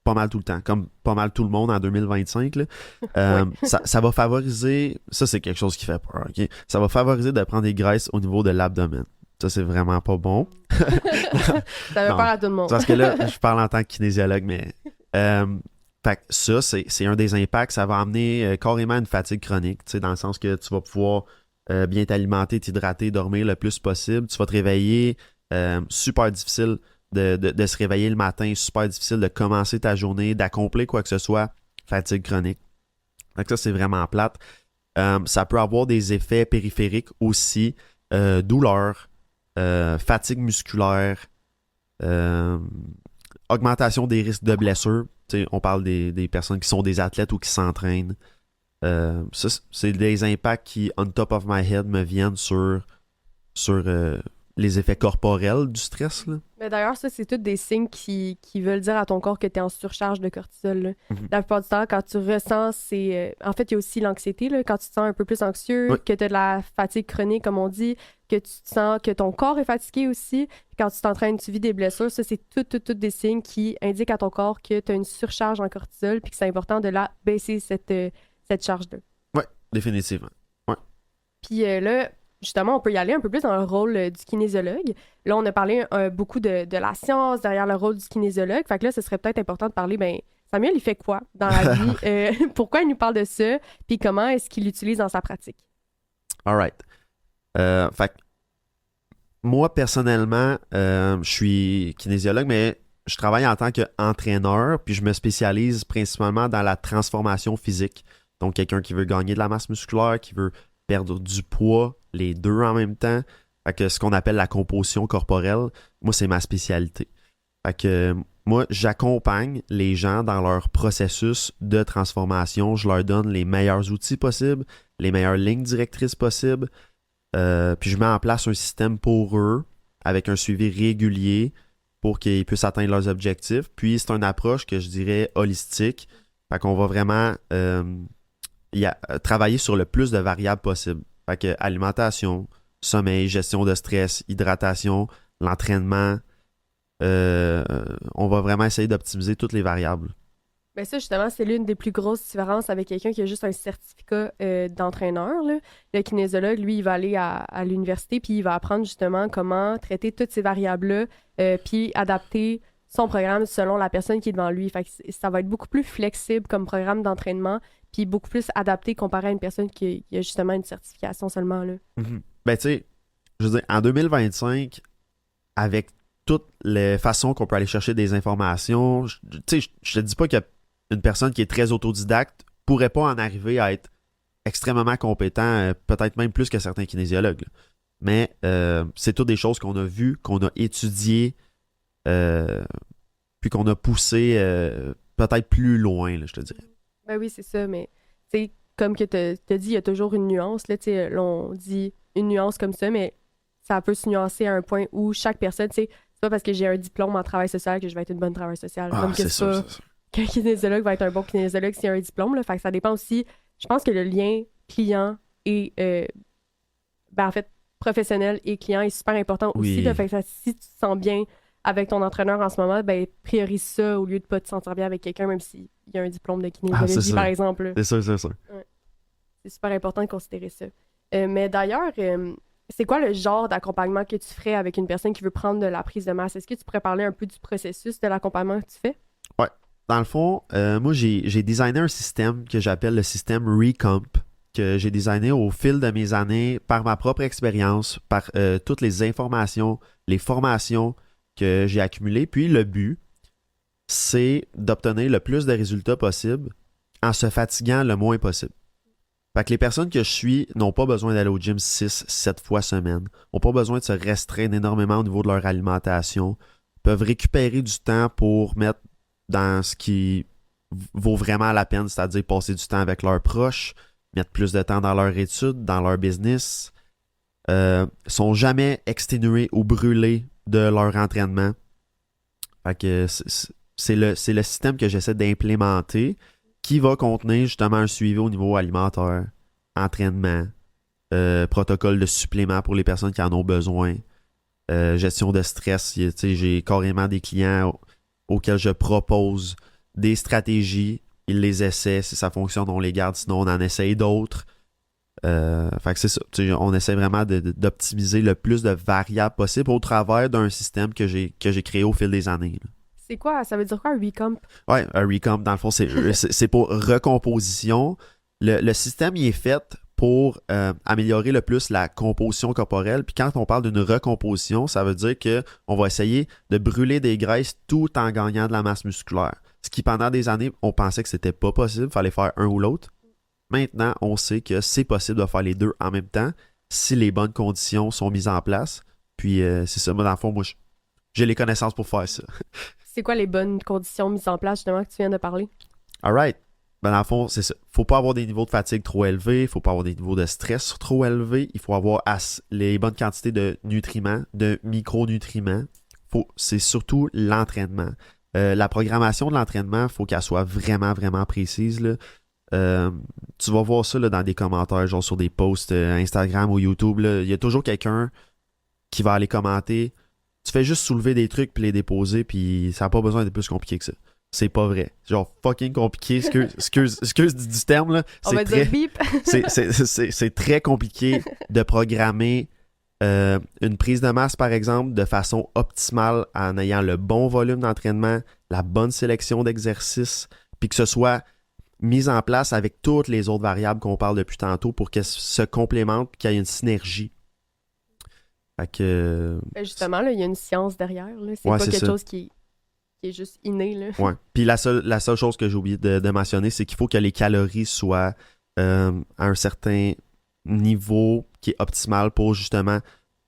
pas mal tout le temps, comme pas mal tout le monde en 2025, là, ça va favoriser, ça c'est quelque chose qui fait peur, ok? Ça va favoriser de prendre des graisses au niveau de l'abdomen. Ça, c'est vraiment pas bon. Ça fait peur à tout le monde. Parce que là, je parle en tant que kinésiologue, mais... fait que ça, c'est un des impacts. Ça va amener carrément une fatigue chronique, dans le sens que tu vas pouvoir bien t'alimenter, t'hydrater, dormir le plus possible. Tu vas te réveiller. Super difficile de se réveiller le matin. Super difficile de commencer ta journée, d'accomplir quoi que ce soit. Fatigue chronique. Donc ça, c'est vraiment plate. Ça peut avoir des effets périphériques aussi. Douleur. Fatigue musculaire, augmentation des risques de blessures. T'sais, on parle des personnes qui sont des athlètes ou qui s'entraînent. Ça, c'est des impacts qui, on top of my head, me viennent sur les effets corporels du stress. Là. Mais d'ailleurs, ça, c'est tous des signes qui veulent dire à ton corps que tu es en surcharge de cortisol. Là. Mm-hmm. La plupart du temps, quand tu ressens, en fait, il y a aussi l'anxiété, là, quand tu te sens un peu plus anxieux, oui. que tu as de la fatigue chronique, comme on dit, que tu te sens que ton corps est fatigué aussi. Quand tu t'entraînes, tu vis des blessures. Ça, c'est tous des signes qui indiquent à ton corps que tu as une surcharge en cortisol puis que c'est important de la baisser, cette charge-là. Oui, définitivement. Ouais. Puis là, justement, on peut y aller un peu plus dans le rôle du kinésiologue. Là, on a parlé beaucoup de la science derrière le rôle du kinésiologue. Fait que là, ce serait peut-être important de parler, ben Samuel, il fait quoi dans la vie? Pourquoi il nous parle de ça? Puis comment est-ce qu'il l'utilise dans sa pratique? All right. Fait que moi, personnellement, je suis kinésiologue, mais je travaille en tant qu'entraîneur, puis je me spécialise principalement dans la transformation physique. Donc, quelqu'un qui veut gagner de la masse musculaire, qui veut perdre du poids, les deux en même temps. Fait que ce qu'on appelle la composition corporelle, moi, c'est ma spécialité. Fait que moi, j'accompagne les gens dans leur processus de transformation. Je leur donne les meilleurs outils possibles, les meilleures lignes directrices possibles. Puis je mets en place un système pour eux, avec un suivi régulier pour qu'ils puissent atteindre leurs objectifs. Puis c'est une approche que je dirais holistique. Fait qu'on va vraiment travailler sur le plus de variables possibles. Fait que alimentation, sommeil, gestion de stress, hydratation, l'entraînement. On va vraiment essayer d'optimiser toutes les variables. Ben ça, justement, c'est l'une des plus grosses différences avec quelqu'un qui a juste un certificat d'entraîneur, là. Le kinésiologue, lui, il va aller à l'université, puis il va apprendre justement comment traiter toutes ces variables-là, puis adapter son programme selon la personne qui est devant lui. Fait que ça va être beaucoup plus flexible comme programme d'entraînement, puis beaucoup plus adapté comparé à une personne qui a justement une certification seulement, là. Ben, tu sais, je veux dire, en 2025, avec toutes les façons qu'on peut aller chercher des informations, tu sais, je te dis pas qu'une personne qui est très autodidacte pourrait pas en arriver à être extrêmement compétent, peut-être même plus que certains kinésiologues. Là. Mais c'est toutes des choses qu'on a vues, qu'on a étudiées, puis qu'on a poussées peut-être plus loin, là, je te dirais. Ben oui, c'est ça, mais tu sais, comme que t'as dit, il y a toujours une nuance, là, tu sais, là, on dit une nuance comme ça, mais ça peut se nuancer à un point où chaque personne, tu sais, c'est pas parce que j'ai un diplôme en travail social que je vais être une bonne travailleuse sociale. Comme que c'est ça, pas c'est ça. qu'un kinésiologue va être un bon kinésiologue s'il a un diplôme, là. Fait que ça dépend aussi. Je pense que le lien client et ben en fait, professionnel et client est super important aussi. Oui. Là. Fait que si tu te sens bien avec ton entraîneur en ce moment, ben priorise ça au lieu de pas te sentir bien avec quelqu'un, même s'il y a un diplôme de kinésiologie, c'est par ça. exemple. Là. C'est ça, c'est ça. C'est super important de considérer ça. Mais d'ailleurs, c'est quoi le genre d'accompagnement que tu ferais avec une personne qui veut prendre de la prise de masse? Est-ce que tu pourrais parler un peu du processus de l'accompagnement que tu fais? Ouais. Dans le fond, moi, j'ai designé un système que j'appelle le système Recomp, que j'ai designé au fil de mes années par ma propre expérience, par toutes les informations, les formations que j'ai accumulées. Puis le but, c'est d'obtenir le plus de résultats possible en se fatiguant le moins possible. Fait que les personnes que je suis n'ont pas besoin d'aller au gym 6-7 fois semaine, n'ont pas besoin de se restreindre énormément au niveau de leur alimentation, peuvent récupérer du temps pour mettre dans ce qui vaut vraiment la peine, c'est-à-dire passer du temps avec leurs proches, mettre plus de temps dans leur étude, dans leur business, sont jamais exténués ou brûlés de leur entraînement. Fait que c'est le système que j'essaie d'implémenter qui va contenir justement un suivi au niveau alimentaire, entraînement, protocole de supplément pour les personnes qui en ont besoin, gestion de stress. J'ai carrément des clients auxquels je propose des stratégies, ils les essaient, si ça fonctionne, on les garde, sinon on en essaye d'autres. Fait que c'est ça. On essaie vraiment d'optimiser le plus de variables possible au travers d'un système que j'ai créé au fil des années. Là. C'est quoi? Ça veut dire quoi un recomp? Ouais, un recomp, dans le fond, c'est pour recomposition. Le système, il est fait pour améliorer le plus la composition corporelle. Puis quand on parle d'une recomposition, ça veut dire qu'on va essayer de brûler des graisses tout en gagnant de la masse musculaire. Ce qui, pendant des années, on pensait que c'était pas possible, il fallait faire un ou l'autre. Maintenant, on sait que c'est possible de faire les deux en même temps si les bonnes conditions sont mises en place. Puis c'est ça, moi, dans le fond, moi, j'ai les connaissances pour faire ça. C'est quoi les bonnes conditions mises en place, justement, que tu viens de parler? Alright. Ben dans le fond, c'est ça. Faut pas avoir des niveaux de fatigue trop élevés, faut pas avoir des niveaux de stress trop élevés, il faut avoir les bonnes quantités de nutriments, de micronutriments. C'est surtout l'entraînement. La programmation de l'entraînement, il faut qu'elle soit vraiment, vraiment précise. Là. Tu vas voir ça là, dans des commentaires, genre sur des posts Instagram ou YouTube. Il y a toujours quelqu'un qui va aller commenter. Tu fais juste soulever des trucs puis les déposer, puis ça n'a pas besoin d'être plus compliqué que ça. C'est pas vrai. Genre fucking compliqué, excuse du terme, là. On va dire bip. c'est très compliqué de programmer une prise de masse, par exemple, de façon optimale en ayant le bon volume d'entraînement, la bonne sélection d'exercices, puis que ce soit mis en place avec toutes les autres variables qu'on parle depuis tantôt pour qu'elles se complémentent et qu'il y ait une synergie. Fait que... Justement, là, il y a une science derrière. Là. C'est ouais, pas c'est quelque ça. chose qui est juste inné. Là. Ouais. Puis la seule chose que j'ai oublié de mentionner, c'est qu'il faut que les calories soient à un certain niveau qui est optimal pour justement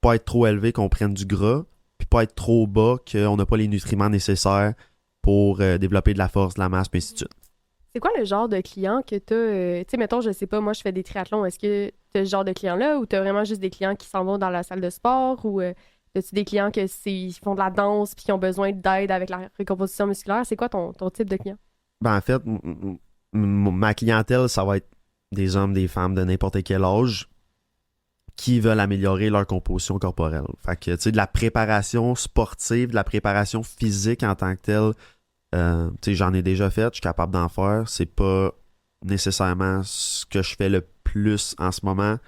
pas être trop élevé, qu'on prenne du gras, puis pas être trop bas, qu'on n'a pas les nutriments nécessaires pour développer de la force, de la masse, puis ainsi de suite. C'est quoi le genre de client que tu as? Tu sais, mettons, je sais pas, moi, je fais des triathlons. Est-ce que tu as ce genre de client-là ou tu as vraiment juste des clients qui s'en vont dans la salle de sport ou as-tu des clients ils font de la danse puis qui ont besoin d'aide avec la recomposition musculaire? C'est quoi ton type de client? Ben, en fait, ma clientèle, ça va être des hommes, des femmes de n'importe quel âge qui veulent améliorer leur composition corporelle. Fait que, tu sais, de la préparation sportive, de la préparation physique en tant que telle, Tu sais, j'en ai déjà fait, je suis capable d'en faire. C'est pas nécessairement ce que je fais le plus en ce moment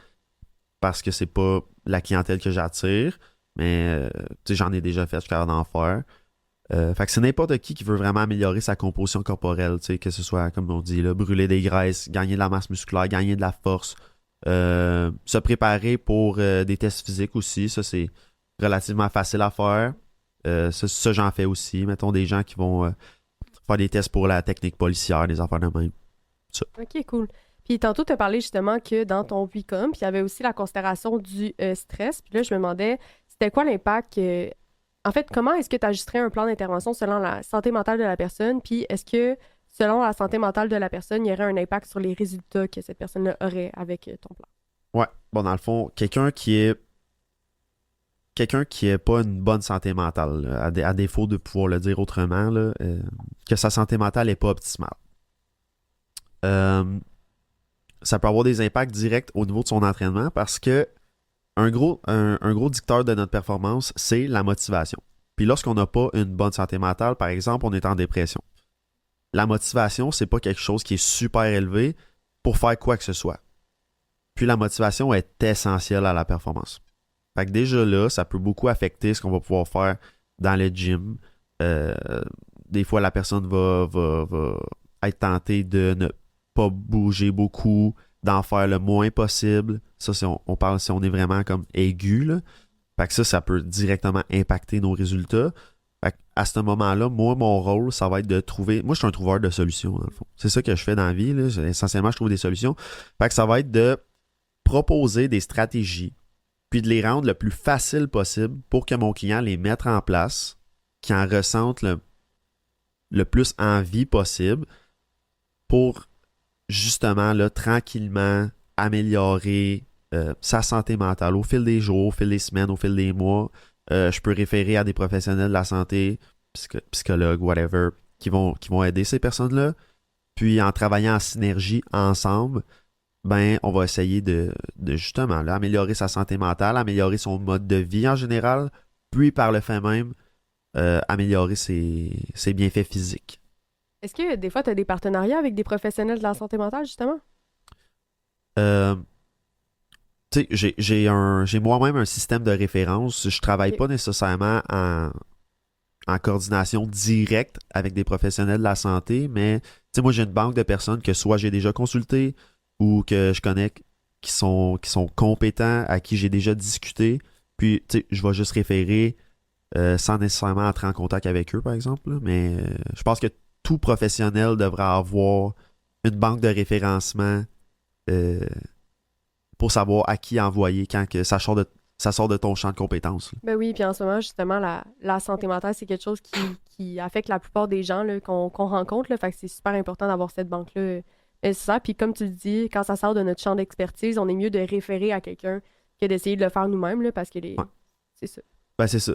parce que c'est pas la clientèle que j'attire. Mais tu sais, j'en ai déjà fait, je suis capable d'en faire. Fait que c'est n'importe qui veut vraiment améliorer sa composition corporelle, tu sais, que ce soit, comme on dit, là, brûler des graisses, gagner de la masse musculaire, gagner de la force, se préparer pour des tests physiques aussi. Ça, c'est relativement facile à faire. Ça, j'en fais aussi. Mettons des gens qui vont faire des tests pour la technique policière, des affaires de même. Ça. OK, cool. Puis tantôt, tu as parlé justement que dans ton WICOM, puis il y avait aussi la considération du stress. Puis là, je me demandais, c'était quoi l'impact en fait, comment est-ce que tu ajusterais un plan d'intervention selon la santé mentale de la personne? Puis est-ce que, selon la santé mentale de la personne, il y aurait un impact sur les résultats que cette personne-là aurait avec ton plan? Ouais. Bon, dans le fond, quelqu'un qui est pas une bonne santé mentale, là, à défaut de pouvoir le dire autrement, là, que sa santé mentale n'est pas optimale. Ça peut avoir des impacts directs au niveau de son entraînement parce que un gros dicteur de notre performance, c'est la motivation. Puis lorsqu'on n'a pas une bonne santé mentale, par exemple, on est en dépression. La motivation, c'est pas quelque chose qui est super élevé pour faire quoi que ce soit. Puis la motivation est essentielle à la performance. Fait que déjà là, ça peut beaucoup affecter ce qu'on va pouvoir faire dans le gym. Des fois, la personne va être tentée de ne pas bouger beaucoup, d'en faire le moins possible. Ça, on parle si on est vraiment comme aigu, là. Fait que ça peut directement impacter nos résultats. Fait que à ce moment-là, moi, mon rôle, ça va être de trouver... Moi, je suis un trouveur de solutions, dans le fond. C'est ça que je fais dans la vie, là. Essentiellement, je trouve des solutions. Fait que ça va être de proposer des stratégies, puis de les rendre le plus facile possible pour que mon client les mette en place, qu'il en ressente le plus envie possible pour justement, là, tranquillement améliorer sa santé mentale au fil des jours, au fil des semaines, au fil des mois. Je peux référer à des professionnels de la santé, psychologues, whatever, qui vont aider ces personnes-là. Puis en travaillant en synergie ensemble, ben on va essayer de justement là, améliorer sa santé mentale, améliorer son mode de vie en général, puis par le fait même, améliorer ses bienfaits physiques. Est-ce que des fois, tu as des partenariats avec des professionnels de la santé mentale, justement? Tu sais, j'ai moi-même un système de référence. Je travaille pas nécessairement en coordination directe avec des professionnels de la santé, mais tu sais, moi, j'ai une banque de personnes que soit j'ai déjà consultées ou que je connais qui sont compétents, à qui j'ai déjà discuté. Puis, tu sais, je vais juste référer sans nécessairement entrer en contact avec eux, par exemple. Là. Mais je pense que tout professionnel devrait avoir une banque de référencement pour savoir à qui envoyer quand que ça sort de ton champ de compétences. Là. Ben oui, puis en ce moment, justement, la santé mentale, c'est quelque chose qui affecte la plupart des gens là, qu'on rencontre. Là, fait que c'est super important d'avoir cette banque-là. C'est ça. Puis comme tu le dis, quand ça sort de notre champ d'expertise, on est mieux de référer à quelqu'un que d'essayer de le faire nous-mêmes là, parce que c'est ça. Ben c'est ça.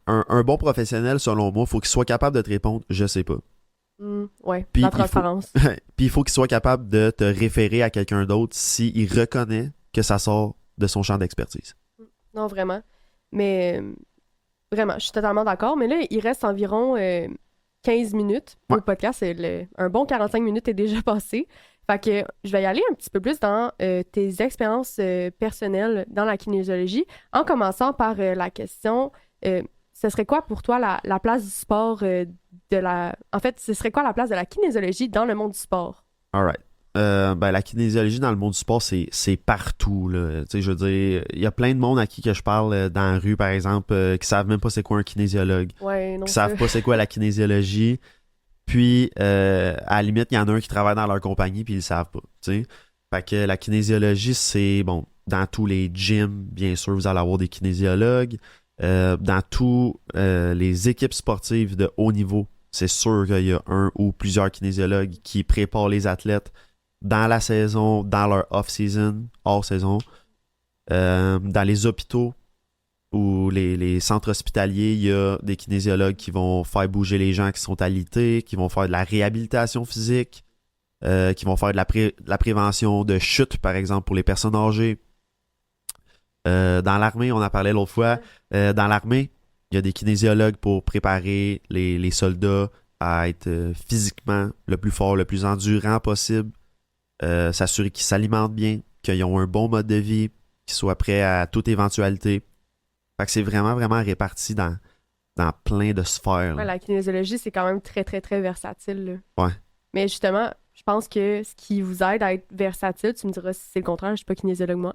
Un bon professionnel, selon moi, il faut qu'il soit capable de te répondre « je sais pas ». Ouais, Puis la transparence. Puis il faut qu'il soit capable de te référer à quelqu'un d'autre s'il reconnaît que ça sort de son champ d'expertise. Non, vraiment. Mais vraiment, je suis totalement d'accord. Mais là, il reste environ 15 minutes au podcast. Un bon 45 minutes est déjà passé. Fait que je vais y aller un petit peu plus dans tes expériences personnelles dans la kinésiologie, en commençant par la question... ce serait quoi pour toi la place du sport En fait, ce serait quoi la place de la kinésiologie dans le monde du sport? All right. Ben, la kinésiologie dans le monde du sport, c'est partout. Là. Je veux dire, il y a plein de monde à qui que je parle dans la rue, par exemple, qui savent même pas c'est quoi un kinésiologue. Ouais, non, qui savent pas c'est quoi la kinésiologie. Puis, à la limite, il y en a un qui travaille dans leur compagnie puis ils le savent pas. T'sais. Fait que la kinésiologie, c'est, bon, dans tous les gyms, bien sûr, vous allez avoir des kinésiologues. Dans tous les équipes sportives de haut niveau, c'est sûr qu'il y a un ou plusieurs kinésiologues qui préparent les athlètes dans la saison, dans leur off-season, hors saison. Dans les hôpitaux ou les centres hospitaliers, il y a des kinésiologues qui vont faire bouger les gens qui sont alités, qui vont faire de la réhabilitation physique, qui vont faire de la prévention de chute, par exemple, pour les personnes âgées. Dans l'armée, on en parlait l'autre fois, dans l'armée, il y a des kinésiologues pour préparer les soldats à être physiquement le plus fort, le plus endurant possible, s'assurer qu'ils s'alimentent bien, qu'ils ont un bon mode de vie, qu'ils soient prêts à toute éventualité. Fait que c'est vraiment, vraiment réparti dans plein de sphères. Ouais, la kinésiologie, c'est quand même très, très, très versatile. Là. Ouais. Mais justement, je pense que ce qui vous aide à être versatile, tu me diras si c'est le contraire, je suis pas kinésiologue moi,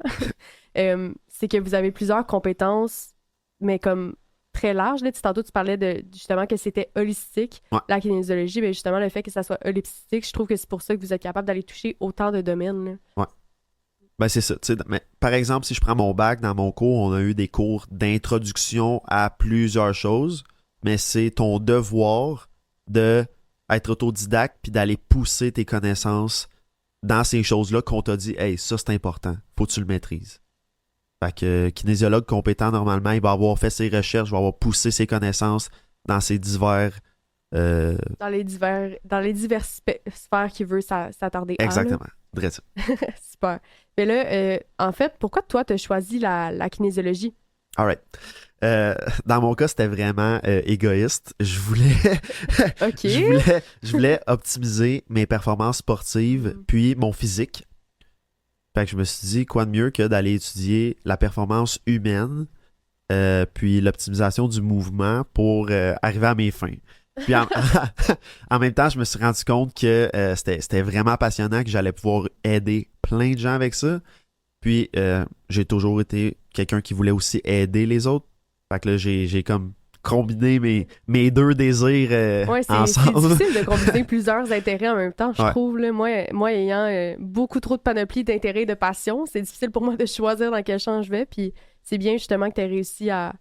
c'est que vous avez plusieurs compétences, mais comme très larges. Là. Tantôt, tu parlais de justement que c'était holistique, Ouais. la kinésiologie, mais justement, le fait que ça soit holistique, je trouve que c'est pour ça que vous êtes capable d'aller toucher autant de domaines. Là. Ouais. Ben c'est ça. Mais par exemple, si je prends mon bac, dans mon cours, on a eu des cours d'introduction à plusieurs choses, mais c'est ton devoir de être autodidacte puis d'aller pousser tes connaissances dans ces choses-là qu'on t'a dit « Hey, ça c'est important, faut que tu le maîtrises ». Fait que kinésiologue compétent, normalement, il va avoir fait ses recherches, il va avoir poussé ses connaissances dans ces divers... Dans les diverses sphères qu'il veut s'attarder à. Exactement. Drette ça. Super. Mais là, en fait, pourquoi toi, tu as choisi la kinésiologie? All right. Dans mon cas, c'était vraiment égoïste. Je voulais, OK. je voulais optimiser mes performances sportives, puis mon physique. Fait que je me suis dit, quoi de mieux que d'aller étudier la performance humaine, puis l'optimisation du mouvement pour arriver à mes fins. Puis en même temps, je me suis rendu compte que c'était vraiment passionnant, que j'allais pouvoir aider plein de gens avec ça. Puis j'ai toujours été quelqu'un qui voulait aussi aider les autres. Fait que là, j'ai comme combiné mes deux désirs ensemble. C'est difficile de combiner plusieurs intérêts en même temps, je Ouais. trouve. Là, moi ayant beaucoup trop de panoplie d'intérêts et de passion, c'est difficile pour moi de choisir dans quel champ je vais. Puis c'est bien justement que tu aies réussi à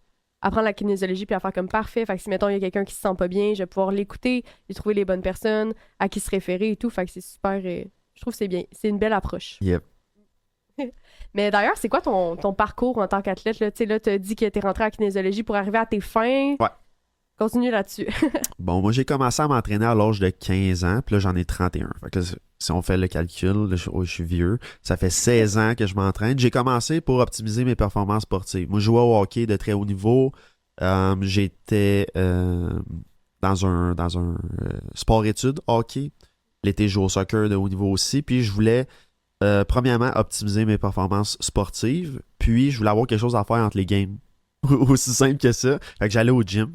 apprendre la kinésiologie puis à faire comme parfait. Fait que si, mettons, il y a quelqu'un qui se sent pas bien, je vais pouvoir l'écouter et trouver les bonnes personnes à qui se référer et tout. Fait que c'est super... je trouve que c'est bien. C'est une belle approche. Yep. Mais d'ailleurs, c'est quoi ton parcours en tant qu'athlète? Là? Tu sais, là, tu as dit que tu es rentré à la kinésiologie pour arriver à tes fins. Ouais. Continue là-dessus. Bon, moi, j'ai commencé à m'entraîner à l'âge de 15 ans, puis là, j'en ai 31. Fait que là, si on fait le calcul, là, je suis vieux. Ça fait 16 ans que je m'entraîne. J'ai commencé pour optimiser mes performances sportives. Moi, je jouais au hockey de très haut niveau. J'étais dans un sport-études hockey. L'été, je jouais au soccer de haut niveau aussi. Puis, je voulais, premièrement, optimiser mes performances sportives. Puis, je voulais avoir quelque chose à faire entre les games. Aussi simple que ça. Fait que j'allais au gym.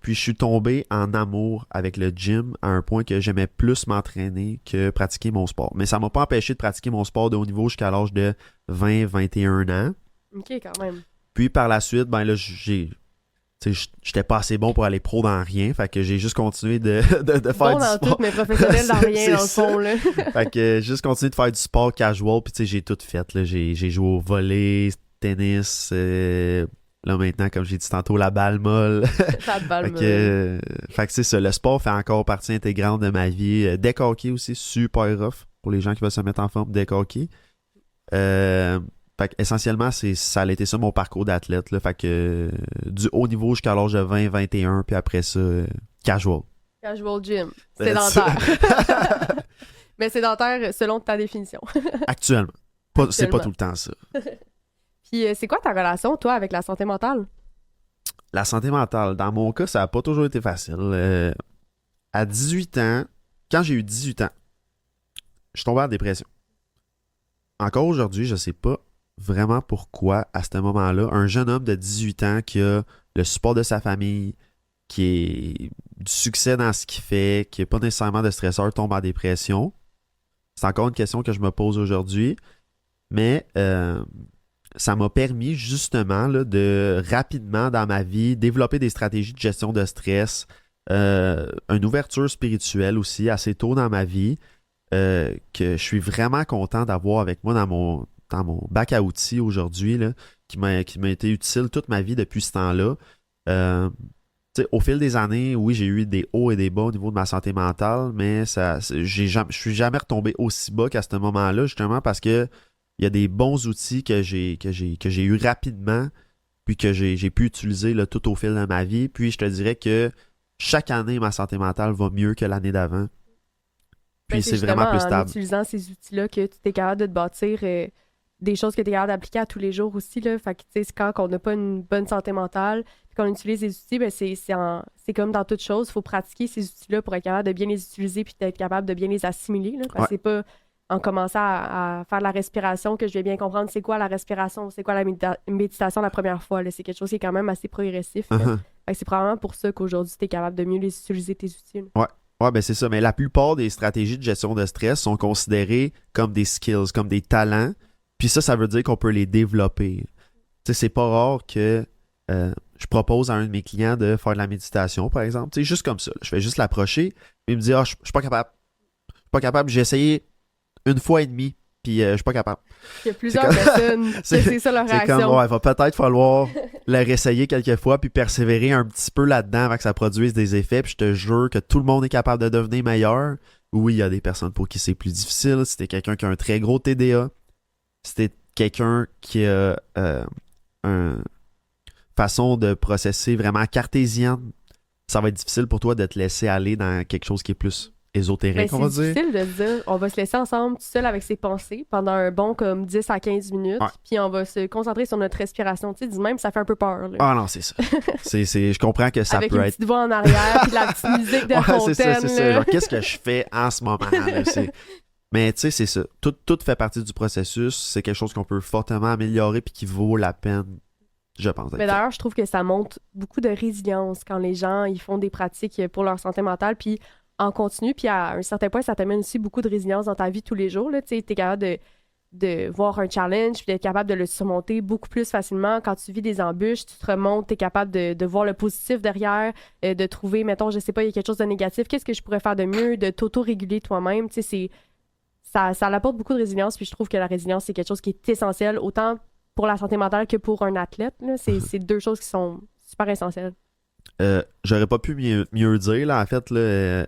Puis je suis tombé en amour avec le gym à un point que j'aimais plus m'entraîner que pratiquer mon sport. Mais ça m'a pas empêché de pratiquer mon sport de haut niveau jusqu'à l'âge de 20-21 ans. OK, quand même. Puis par la suite, ben là, j'étais pas assez bon pour aller pro dans rien. Fait que j'ai juste continué de faire Bon du dans sport. tout, mais professionnel dans rien, C'est dans le ça. fond. Là. Fait que juste continué de faire du sport casual. Puis tu sais, j'ai tout fait. Là. J'ai joué au volley, tennis... Là, maintenant, comme j'ai dit tantôt, la balle molle. Ça te balle, Fait que c'est ça. Le sport fait encore partie intégrante de ma vie. Deck hockey aussi, super rough pour les gens qui veulent se mettre en forme. Deck hockey. Fait que essentiellement, ça a été ça mon parcours d'athlète. Là. Fait que du haut niveau jusqu'à l'âge de 20-21, puis après ça, casual. Casual gym. Ben, Sédentaire. Mais sédentaire selon ta définition. Actuellement. C'est pas tout le temps ça. Puis c'est quoi ta relation, toi, avec la santé mentale? La santé mentale, dans mon cas, ça n'a pas toujours été facile. À 18 ans, quand j'ai eu 18 ans, je suis tombé en dépression. Encore aujourd'hui, je ne sais pas vraiment pourquoi, à ce moment-là, un jeune homme de 18 ans qui a le support de sa famille, qui est du succès dans ce qu'il fait, qui n'est pas nécessairement de stresseur, tombe en dépression. C'est encore une question que je me pose aujourd'hui. Mais ça m'a permis justement là, de rapidement dans ma vie développer des stratégies de gestion de stress, une ouverture spirituelle aussi assez tôt dans ma vie, que je suis vraiment content d'avoir avec moi dans mon bac à outils aujourd'hui, là, qui m'a été utile toute ma vie depuis ce temps-là. Au fil des années, oui, j'ai eu des hauts et des bas au niveau de ma santé mentale, mais je suis jamais retombé aussi bas qu'à ce moment-là, justement parce que il y a des bons outils que j'ai eu rapidement, puis que j'ai pu utiliser là, tout au fil de ma vie. Puis je te dirais que chaque année, ma santé mentale va mieux que l'année d'avant. Puis c'est vraiment plus stable. En utilisant ces outils-là que tu es capable de te bâtir des choses que tu es capable d'appliquer à tous les jours aussi. Là. Fait que, tu sais, c'est quand on n'a pas une bonne santé mentale, puis qu'on utilise les outils, ben c'est comme dans toute chose. Il faut pratiquer ces outils-là pour être capable de bien les utiliser puis d'être capable de bien les assimiler. Là, parce que c'est pas en commençant à faire de la respiration que je vais bien comprendre c'est quoi la respiration, c'est quoi la méditation la première fois. Là. C'est quelque chose qui est quand même assez progressif. Uh-huh. Fait que c'est probablement pour ça qu'aujourd'hui, tu es capable de mieux les utiliser, tes outils. Là. Ouais, ben c'est ça. Mais la plupart des stratégies de gestion de stress sont considérées comme des skills, comme des talents. Puis ça veut dire qu'on peut les développer. Tu sais, c'est pas rare que je propose à un de mes clients de faire de la méditation, par exemple. Tu sais, juste comme ça. Je vais juste l'approcher. Il me dit, je suis pas capable. Je suis pas capable. J'ai essayé une fois et demie, puis je suis pas capable. Il y a plusieurs personnes, c'est ça leur réaction. C'est comme, il va peut-être falloir le réessayer quelques fois, puis persévérer un petit peu là-dedans avant que ça produise des effets. Puis je te jure que tout le monde est capable de devenir meilleur. Oui, il y a des personnes pour qui c'est plus difficile. Si t'es quelqu'un qui a un très gros TDA, si t'es quelqu'un qui a une façon de processer vraiment cartésienne, ça va être difficile pour toi de te laisser aller dans quelque chose qui est plus ésotérique, on va dire. C'est difficile de dire, on va se laisser ensemble tout seul avec ses pensées pendant un bon comme 10 à 15 minutes, puis on va se concentrer sur notre respiration. Tu sais, du même, ça fait un peu peur. Là. Ah non, c'est ça. Je comprends que ça avec peut être... Avec une petite voix en arrière, puis la petite musique de fontaine. C'est ça. Genre, qu'est-ce que je fais en ce moment? Là? Mais tu sais, c'est ça. Tout fait partie du processus. C'est quelque chose qu'on peut fortement améliorer puis qui vaut la peine, je pense. Mais d'ailleurs, je trouve que ça montre beaucoup de résilience quand les gens ils font des pratiques pour leur santé mentale, puis en continu, puis à un certain point, ça t'amène aussi beaucoup de résilience dans ta vie tous les jours. Tu es capable de voir un challenge, puis d'être capable de le surmonter beaucoup plus facilement. Quand tu vis des embûches, tu te remontes, tu es capable de voir le positif derrière, de trouver, mettons, je sais pas, il y a quelque chose de négatif, qu'est-ce que je pourrais faire de mieux, de t'auto-réguler toi-même. Tu sais, ça apporte beaucoup de résilience, puis je trouve que la résilience, c'est quelque chose qui est essentiel, autant pour la santé mentale que pour un athlète. Là. C'est deux choses qui sont super essentielles. J'aurais pas pu mieux dire, là, en fait, là,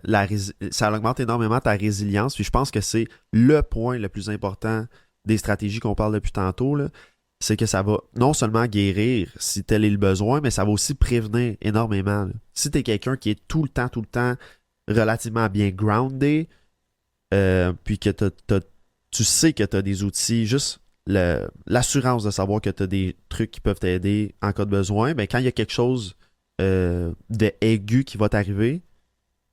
ça augmente énormément ta résilience, puis je pense que c'est le point le plus important des stratégies qu'on parle depuis tantôt, là, c'est que ça va non seulement guérir si tel est le besoin, mais ça va aussi prévenir énormément. Là. Si t'es quelqu'un qui est tout le temps relativement bien groundé, puis que tu sais que tu as des outils, juste l'assurance de savoir que tu as des trucs qui peuvent t'aider en cas de besoin, ben quand il y a quelque chose de aigu qui va t'arriver,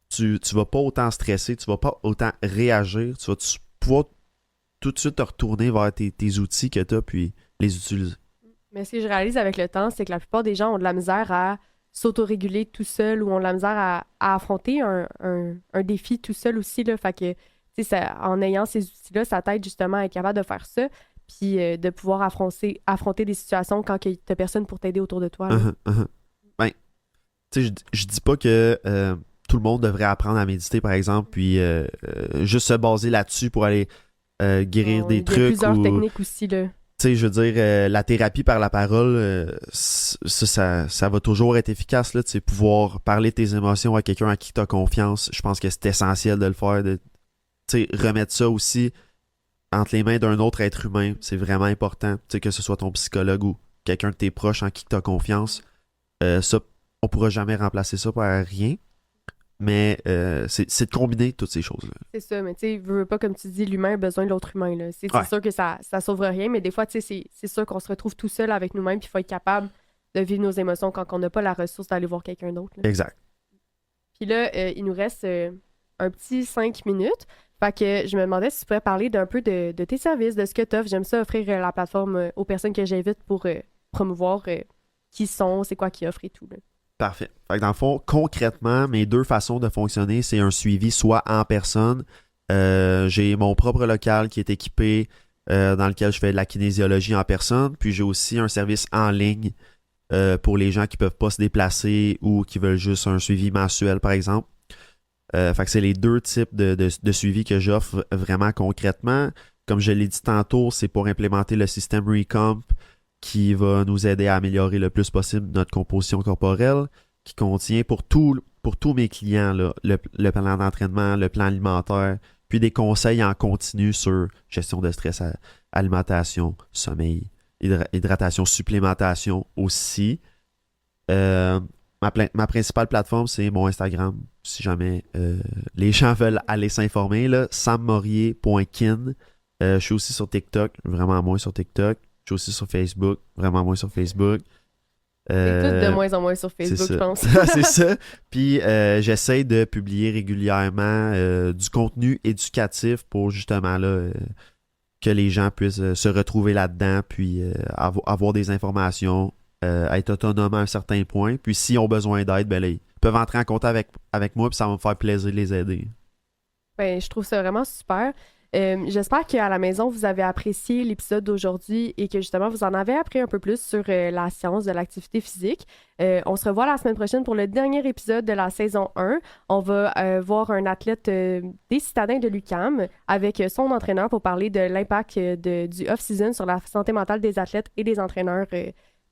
tu vas pas autant stresser, tu vas pas autant réagir, tu vas pouvoir tout de suite te retourner vers tes outils que tu as puis les utiliser. Mais ce que je réalise avec le temps, c'est que la plupart des gens ont de la misère à s'autoréguler tout seul ou ont de la misère à affronter un défi tout seul aussi. Là. Fait que en ayant ces outils-là, ça t'aide justement à être capable de faire ça puis de pouvoir affronter des situations quand tu n'as personne pour t'aider autour de toi. Ben, tu sais, je dis pas que tout le monde devrait apprendre à méditer, par exemple, puis juste se baser là-dessus pour aller guérir des trucs. Il y a plusieurs techniques aussi, là. Tu sais, je veux dire, la thérapie par la parole, ça va toujours être efficace, là, tu sais, pouvoir parler de tes émotions à quelqu'un à qui tu as confiance. Je pense que c'est essentiel de le faire, tu sais, remettre ça aussi entre les mains d'un autre être humain, c'est vraiment important, tu sais, que ce soit ton psychologue ou quelqu'un de tes proches en qui tu as confiance. Ça, on pourra jamais remplacer ça par rien, mais c'est de combiner toutes ces choses-là. C'est ça, mais tu sais, veux pas, comme tu dis, l'humain a besoin de l'autre humain, là. C'est sûr que ça sauve rien, mais des fois, tu sais, c'est sûr qu'on se retrouve tout seul avec nous-mêmes, puis il faut être capable de vivre nos émotions quand on n'a pas la ressource d'aller voir quelqu'un d'autre. Là. Exact. Puis là, il nous reste un petit 5 minutes. Fait que je me demandais si tu pourrais parler d'un peu de tes services, de ce que tu offres. J'aime ça offrir la plateforme aux personnes que j'invite pour promouvoir qui sont, c'est quoi qu'ils offrent et tout. Là. Parfait. Fait que dans le fond, concrètement, mes deux façons de fonctionner, c'est un suivi soit en personne. J'ai mon propre local qui est équipé dans lequel je fais de la kinésiologie en personne. Puis j'ai aussi un service en ligne pour les gens qui peuvent pas se déplacer ou qui veulent juste un suivi mensuel, par exemple. Fait que c'est les deux types de suivi que j'offre vraiment concrètement. Comme je l'ai dit tantôt, c'est pour implémenter le système Recomp qui va nous aider à améliorer le plus possible notre composition corporelle, qui contient pour tous mes clients là, le plan d'entraînement, le plan alimentaire, puis des conseils en continu sur gestion de stress, alimentation, sommeil, hydratation, supplémentation aussi. Ma principale plateforme, c'est mon Instagram. Si jamais les gens veulent aller s'informer, là, sammorier.kin. Je suis aussi sur TikTok, vraiment moins sur TikTok. Je suis aussi sur Facebook, vraiment moins sur Facebook. C'est tout de moins en moins sur C'est Facebook, ça. je pense. C'est ça. Puis j'essaie de publier régulièrement du contenu éducatif pour justement là, que les gens puissent se retrouver là-dedans, puis avoir des informations, être autonomes à un certain point. Puis s'ils ont besoin d'aide, ben là, ils peuvent entrer en contact avec moi, puis ça va me faire plaisir de les aider. Ben, je trouve ça vraiment super. J'espère qu'à la maison, vous avez apprécié l'épisode d'aujourd'hui et que justement, vous en avez appris un peu plus sur la science de l'activité physique. On se revoit la semaine prochaine pour le dernier épisode de la saison 1. On va voir un athlète des citadins de l'UQAM avec son entraîneur pour parler de l'impact du off-season sur la santé mentale des athlètes et des entraîneurs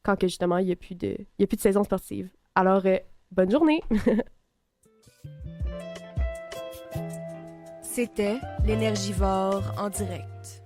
quand que justement, il n'y a plus de saison sportive. Alors, bonne journée! C'était l'Énergivore en direct.